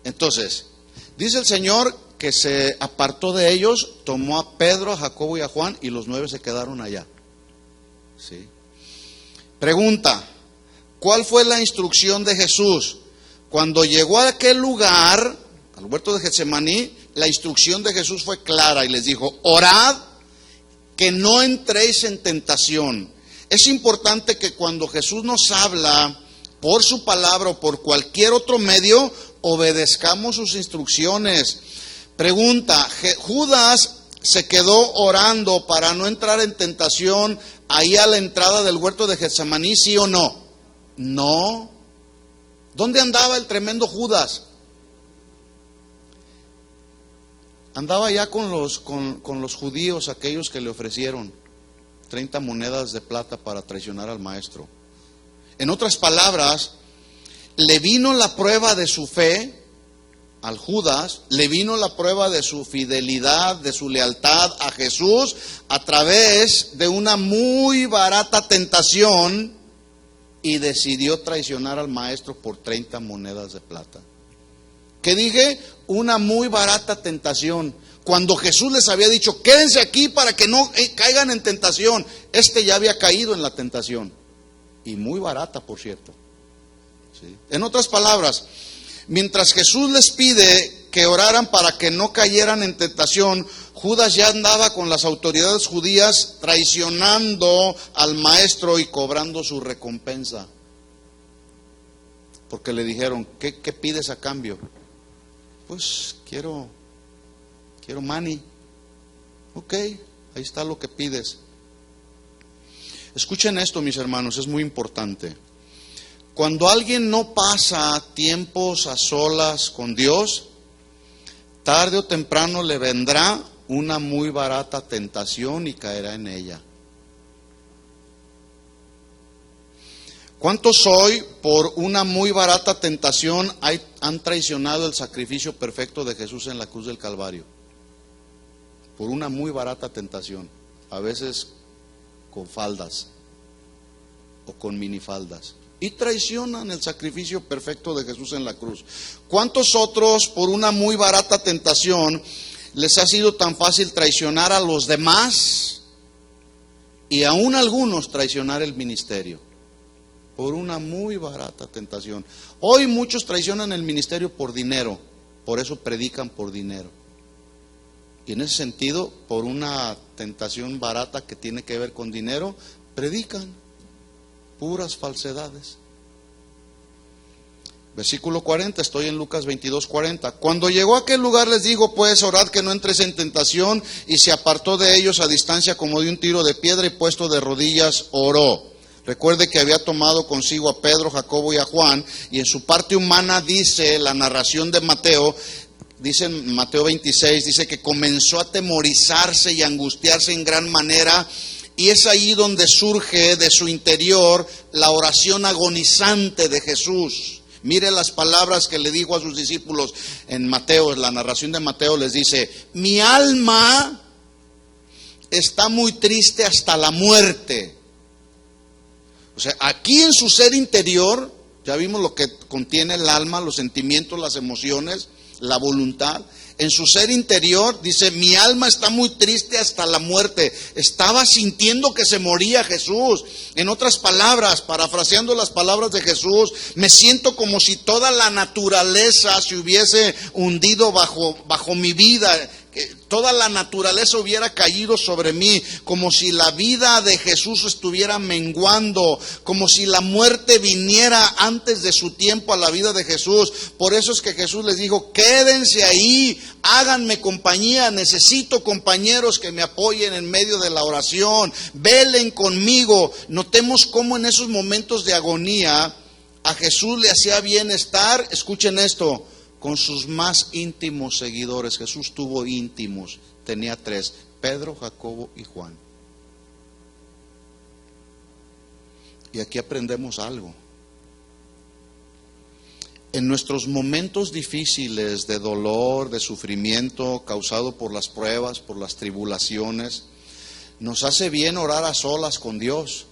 Entonces, dice el Señor que se apartó de ellos, tomó a Pedro, a Jacobo y a Juan, y los 9 se quedaron allá. ¿Sí? Pregunta, ¿cuál fue la instrucción de Jesús? Cuando llegó a aquel lugar, al huerto de Getsemaní, la instrucción de Jesús fue clara y les dijo: orad que no entréis en tentación. Es importante que cuando Jesús nos habla por su palabra o por cualquier otro medio, obedezcamos sus instrucciones. Pregunta, ¿Judas se quedó orando para no entrar en tentación ahí a la entrada del huerto de Getsemaní, sí o no? No. ¿Dónde andaba el tremendo Judas? Andaba ya con los judíos, aquellos que le ofrecieron 30 monedas de plata para traicionar al maestro. En otras palabras, le vino la prueba de su fe al Judas, le vino la prueba de su fidelidad, de su lealtad a Jesús a través de una muy barata tentación, y decidió traicionar al maestro por 30 monedas de plata. ¿Qué dije? Una muy barata tentación. Cuando Jesús les había dicho: quédense aquí para que no caigan en tentación. Este ya había caído en la tentación. Y muy barata, por cierto. ¿Sí? En otras palabras, mientras Jesús les pide que oraran para que no cayeran en tentación, Judas ya andaba con las autoridades judías traicionando al maestro y cobrando su recompensa. Porque le dijeron: ¿qué pides a cambio? Pues quiero money. Ok, ahí está lo que pides. Escuchen esto, mis hermanos, es muy importante. Cuando alguien no pasa tiempos a solas con Dios, tarde o temprano le vendrá una muy barata tentación y caerá en ella. ¿Cuántos hoy por una muy barata tentación han traicionado el sacrificio perfecto de Jesús en la cruz del Calvario? Por una muy barata tentación, a veces con faldas o con minifaldas, y traicionan el sacrificio perfecto de Jesús en la cruz. ¿Cuántos otros por una muy barata tentación les ha sido tan fácil traicionar a los demás y aún algunos traicionar el ministerio? Por una muy barata tentación. Hoy muchos traicionan el ministerio por dinero, por eso predican por dinero. Y en ese sentido, por una tentación barata que tiene que ver con dinero, predican puras falsedades. Versículo 40, estoy en Lucas 22:40. Cuando llegó a aquel lugar les dijo: pues orad que no entres en tentación, y se apartó de ellos a distancia como de un tiro de piedra, y puesto de rodillas oró. Recuerde que había tomado consigo a Pedro, Jacobo y a Juan, y en su parte humana dice la narración de Mateo, dice en Mateo 26, dice que comenzó a atemorizarse y angustiarse en gran manera, y es ahí donde surge de su interior la oración agonizante de Jesús. Mire las palabras que le dijo a sus discípulos en Mateo, en la narración de Mateo les dice: mi alma está muy triste hasta la muerte. O sea, aquí en su ser interior, ya vimos lo que contiene el alma, los sentimientos, las emociones, la voluntad. En su ser interior dice: mi alma está muy triste hasta la muerte. Estaba sintiendo que se moría Jesús. En otras palabras, parafraseando las palabras de Jesús, me siento como si toda la naturaleza se hubiese hundido bajo mi vida, toda la naturaleza hubiera caído sobre mí, como si la vida de Jesús estuviera menguando, como si la muerte viniera antes de su tiempo a la vida de Jesús. Por eso es que Jesús les dijo: quédense ahí, háganme compañía, necesito compañeros que me apoyen en medio de la oración, velen conmigo. Notemos cómo en esos momentos de agonía a Jesús le hacía bien estar, escuchen esto, con sus más íntimos seguidores. Jesús tuvo íntimos, tenía 3, Pedro, Jacobo y Juan. Y aquí aprendemos algo. En nuestros momentos difíciles de dolor, de sufrimiento causado por las pruebas, por las tribulaciones, nos hace bien orar a solas con Dios,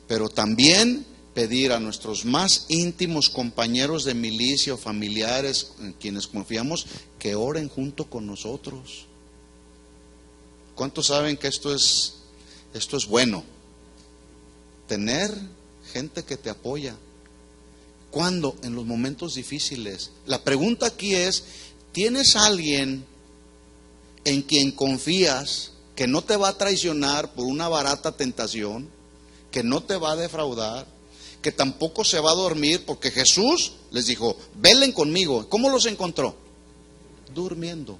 pero también pedir a nuestros más íntimos compañeros de milicia o familiares en quienes confiamos que oren junto con nosotros. ¿Cuántos saben que esto es bueno? Tener gente que te apoya. ¿Cuándo? En los momentos difíciles. La pregunta aquí es: ¿tienes alguien en quien confías que no te va a traicionar por una barata tentación, que no te va a defraudar, que tampoco se va a dormir? Porque Jesús les dijo: velen conmigo. ¿Cómo los encontró? Durmiendo.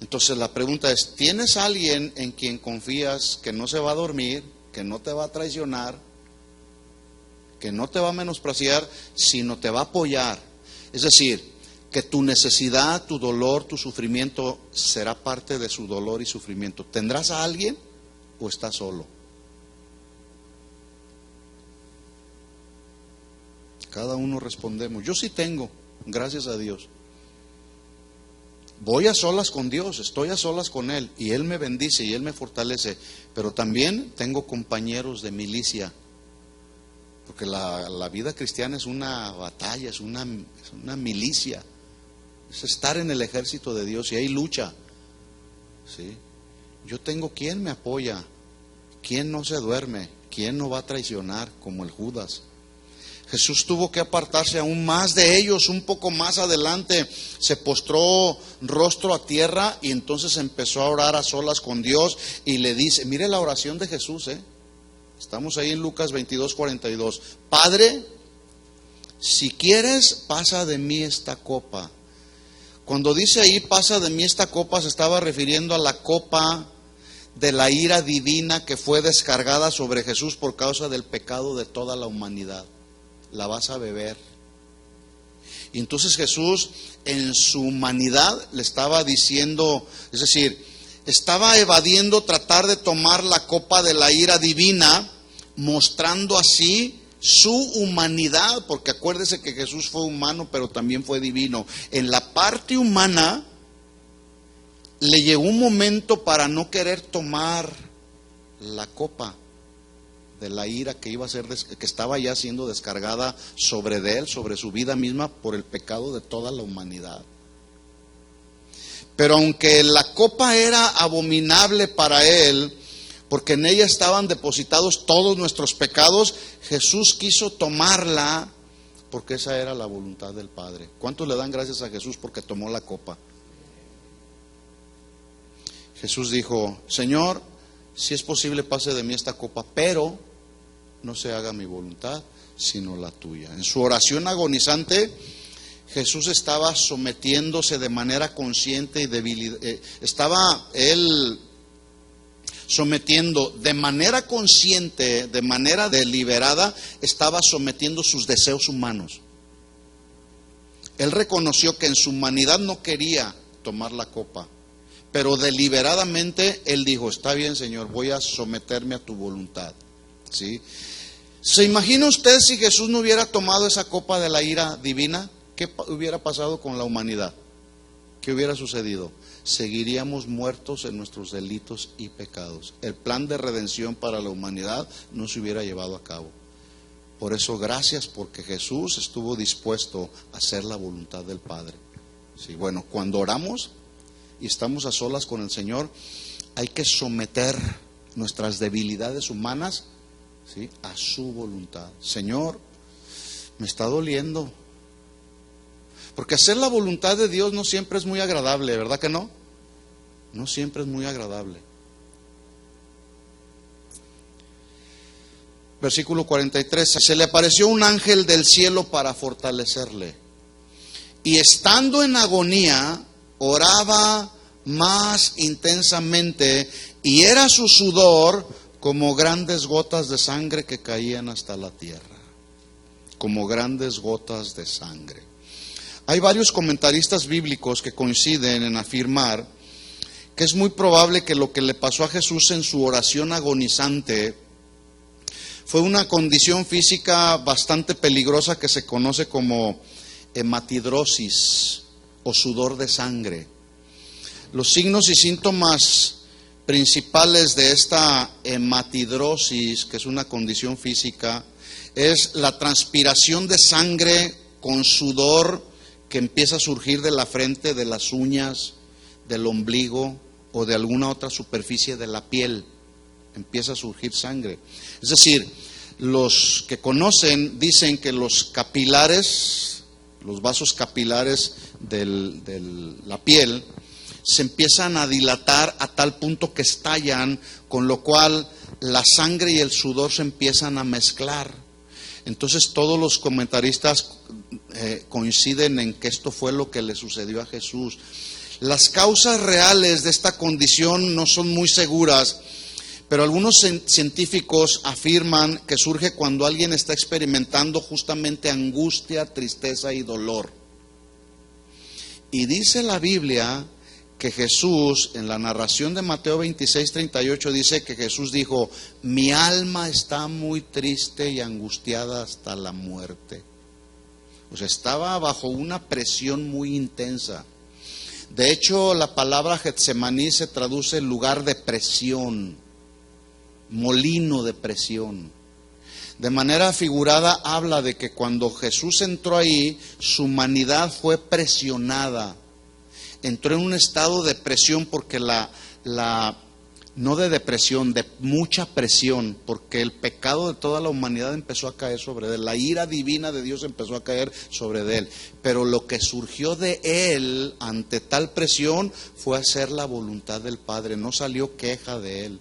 Entonces la pregunta es: ¿tienes alguien en quien confías que no se va a dormir, que no te va a traicionar, que no te va a menospreciar, sino te va a apoyar? Es decir, que tu necesidad, tu dolor, tu sufrimiento será parte de su dolor y sufrimiento. ¿Tendrás a alguien o estás solo? Cada uno respondemos. Yo sí tengo, gracias a Dios. Voy a solas con Dios, estoy a solas con Él, y Él me bendice y Él me fortalece. Pero también tengo compañeros de milicia, porque la vida cristiana es una batalla, es una milicia, es estar en el ejército de Dios, y hay lucha, ¿sí? Yo tengo quien me apoya, quien no se duerme, quien no va a traicionar, como el Judas. Jesús tuvo que apartarse aún más de ellos. Un poco más adelante se postró rostro a tierra y entonces empezó a orar a solas con Dios y le dice, mire la oración de Jesús, estamos ahí en Lucas 22:42. Padre, si quieres, pasa de mí esta copa. Cuando dice ahí pasa de mí esta copa, se estaba refiriendo a la copa de la ira divina que fue descargada sobre Jesús por causa del pecado de toda la humanidad. La vas a beber. Y entonces Jesús en su humanidad le estaba diciendo, es decir, estaba evadiendo tratar de tomar la copa de la ira divina, mostrando así su humanidad, porque acuérdese que Jesús fue humano pero también fue divino. En la parte humana le llegó un momento para no querer tomar la copa de la ira que iba a ser, que estaba ya siendo descargada sobre él, sobre su vida misma, por el pecado de toda la humanidad. Pero aunque la copa era abominable para él, porque en ella estaban depositados todos nuestros pecados, Jesús quiso tomarla porque esa era la voluntad del Padre. ¿Cuántos le dan gracias a Jesús porque tomó la copa? Jesús dijo, Señor, si es posible pase de mí esta copa, pero no se haga mi voluntad, sino la tuya. En su oración agonizante, Jesús estaba sometiéndose de manera consciente y estaba él sometiendo de manera consciente, de manera deliberada, estaba sometiendo sus deseos humanos. Él reconoció que en su humanidad no quería tomar la copa, pero deliberadamente él dijo, está bien, Señor, voy a someterme a tu voluntad. ¿Sí? ¿Se imagina usted si Jesús no hubiera tomado esa copa de la ira divina? ¿Qué hubiera pasado con la humanidad? ¿Qué hubiera sucedido? Seguiríamos muertos en nuestros delitos y pecados. El plan de redención para la humanidad no se hubiera llevado a cabo. Por eso, gracias, porque Jesús estuvo dispuesto a hacer la voluntad del Padre. Sí, bueno, cuando oramos y estamos a solas con el Señor, hay que someter nuestras debilidades humanas, ¿sí?, a su voluntad. Señor, me está doliendo, Porque hacer la voluntad de Dios no siempre es muy agradable, ¿verdad que no? No siempre es muy agradable. Versículo 43, se le apareció un ángel del cielo para fortalecerle. Y estando en agonía, oraba más intensamente, y era su sudor como grandes gotas de sangre que caían hasta la tierra. Como grandes gotas de sangre. Hay varios comentaristas bíblicos que coinciden en afirmar que es muy probable que lo que le pasó a Jesús en su oración agonizante fue una condición física bastante peligrosa que se conoce como hematidrosis o sudor de sangre. Los signos y síntomas principales de esta hematidrosis, que es una condición física, es la transpiración de sangre con sudor que empieza a surgir de la frente, de las uñas, del ombligo o de alguna otra superficie de la piel. Empieza a surgir sangre. Es decir, los que conocen dicen que los capilares, los vasos capilares de la piel, se empiezan a dilatar a tal punto que estallan, con lo cual la sangre y el sudor se empiezan a mezclar. Entonces todos los comentaristas coinciden en que esto fue lo que le sucedió a Jesús. Las causas reales de esta condición no son muy seguras, pero algunos científicos afirman que surge cuando alguien está experimentando justamente angustia, tristeza y dolor. Y dice la Biblia que Jesús, en la narración de Mateo 26:38, dice que Jesús dijo: mi alma está muy triste y angustiada hasta la muerte. O sea, estaba bajo una presión muy intensa. De hecho, la palabra Getsemaní se traduce lugar de presión, molino de presión. De manera figurada habla de que cuando Jesús entró ahí, su humanidad fue presionada. Entró en un estado de presión porque no de depresión, de mucha presión, porque el pecado de toda la humanidad empezó a caer sobre él, la ira divina de Dios empezó a caer sobre él, pero lo que surgió de él ante tal presión fue hacer la voluntad del Padre, no salió queja de él,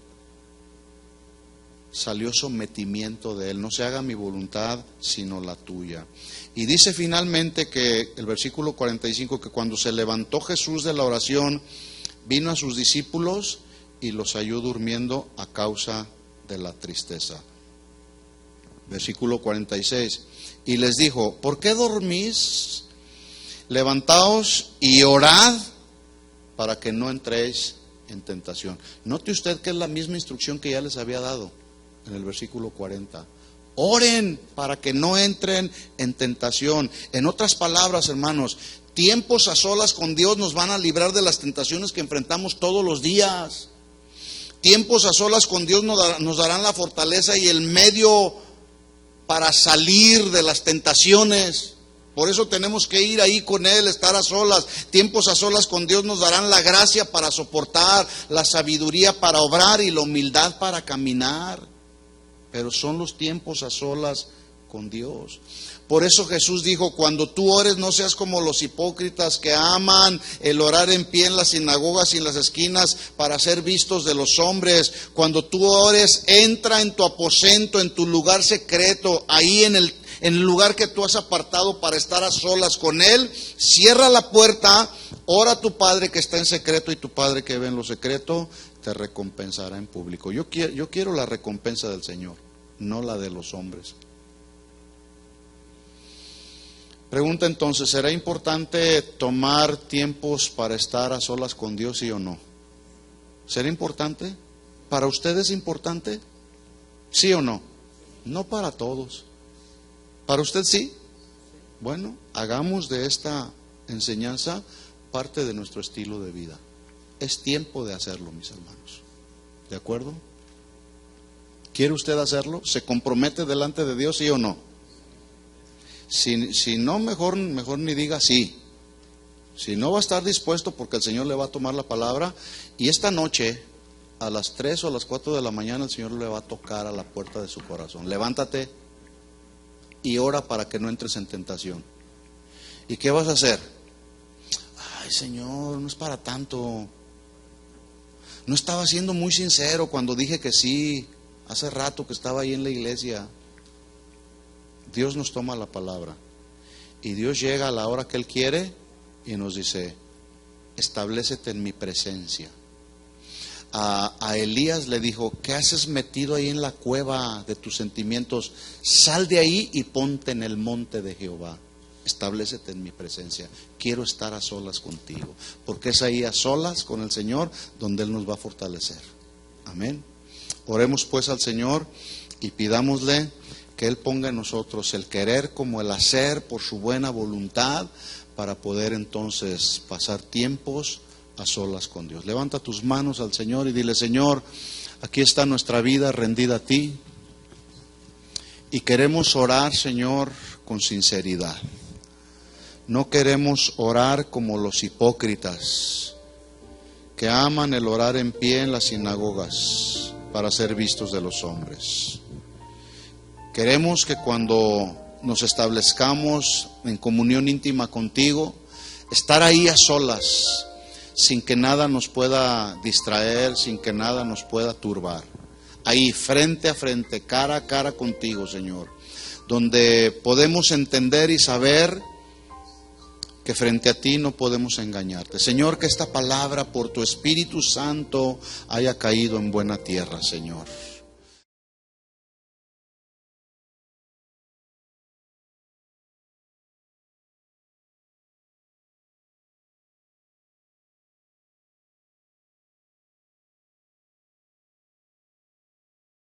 salió sometimiento de él, no se haga mi voluntad sino la tuya. Y dice finalmente que el versículo 45, que cuando se levantó Jesús de la oración, vino a sus discípulos y los halló durmiendo a causa de la tristeza. Versículo 46, y les dijo: ¿por qué dormís? Levantaos y orad para que no entréis en tentación. Note usted que es la misma instrucción que ya les había dado en el versículo 40. Oren para que no entren en tentación. En otras palabras, hermanos, tiempos a solas con Dios nos van a librar de las tentaciones que enfrentamos todos los días. Tiempos a solas con Dios nos darán la fortaleza y el medio para salir de las tentaciones. Por eso tenemos que ir ahí con Él, estar a solas. Tiempos a solas con Dios nos darán la gracia para soportar, la sabiduría para obrar y la humildad para caminar. Pero son los tiempos a solas con Dios. Por eso Jesús dijo: cuando tú ores, no seas como los hipócritas que aman el orar en pie en las sinagogas y en las esquinas para ser vistos de los hombres. Cuando tú ores, entra en tu aposento, en tu lugar secreto, ahí en el lugar que tú has apartado para estar a solas con Él. Cierra la puerta, ora a tu Padre que está en secreto, y tu Padre que ve en lo secreto te recompensará en público. Yo quiero la recompensa del Señor, no la de los hombres. Pregunta entonces: ¿será importante tomar tiempos para estar a solas con Dios, sí o no? ¿Será importante? ¿Para usted es importante? ¿Sí o no? No para todos. ¿Para usted sí? Bueno, hagamos de esta enseñanza parte de nuestro estilo de vida. Es tiempo de hacerlo, mis hermanos. ¿De acuerdo? ¿Quiere usted hacerlo? ¿Se compromete delante de Dios, sí o no? Si no, mejor ni diga sí. Si no, va a estar dispuesto, porque el Señor le va a tomar la palabra. Y esta noche, a las 3 o a las 4 de la mañana, el Señor le va a tocar a la puerta de su corazón. Levántate y ora para que no entres en tentación. ¿Y qué vas a hacer? Ay, Señor, no es para tanto. No estaba siendo muy sincero cuando dije que sí. Hace rato que estaba ahí en la iglesia. Dios nos toma la palabra. Y Dios llega a la hora que Él quiere y nos dice, establécete en mi presencia. A Elías le dijo, ¿qué haces metido ahí en la cueva de tus sentimientos? Sal de ahí y ponte en el monte de Jehová. Establécete en mi presencia. Quiero estar a solas contigo. Porque es ahí a solas con el Señor donde Él nos va a fortalecer. Amén. Oremos pues al Señor y pidámosle que Él ponga en nosotros el querer como el hacer por su buena voluntad para poder entonces pasar tiempos a solas con Dios. Levanta tus manos al Señor y dile, Señor, aquí está nuestra vida rendida a ti y queremos orar, Señor, con sinceridad. No queremos orar como los hipócritas que aman el orar en pie en las sinagogas para ser vistos de los hombres. Queremos que cuando nos establezcamos en comunión íntima contigo, estar ahí a solas, sin que nada nos pueda distraer, sin que nada nos pueda turbar. Ahí frente a frente, cara a cara contigo, Señor, donde podemos entender y saber que frente a ti no podemos engañarte. Señor, que esta palabra por tu Espíritu Santo haya caído en buena tierra, Señor.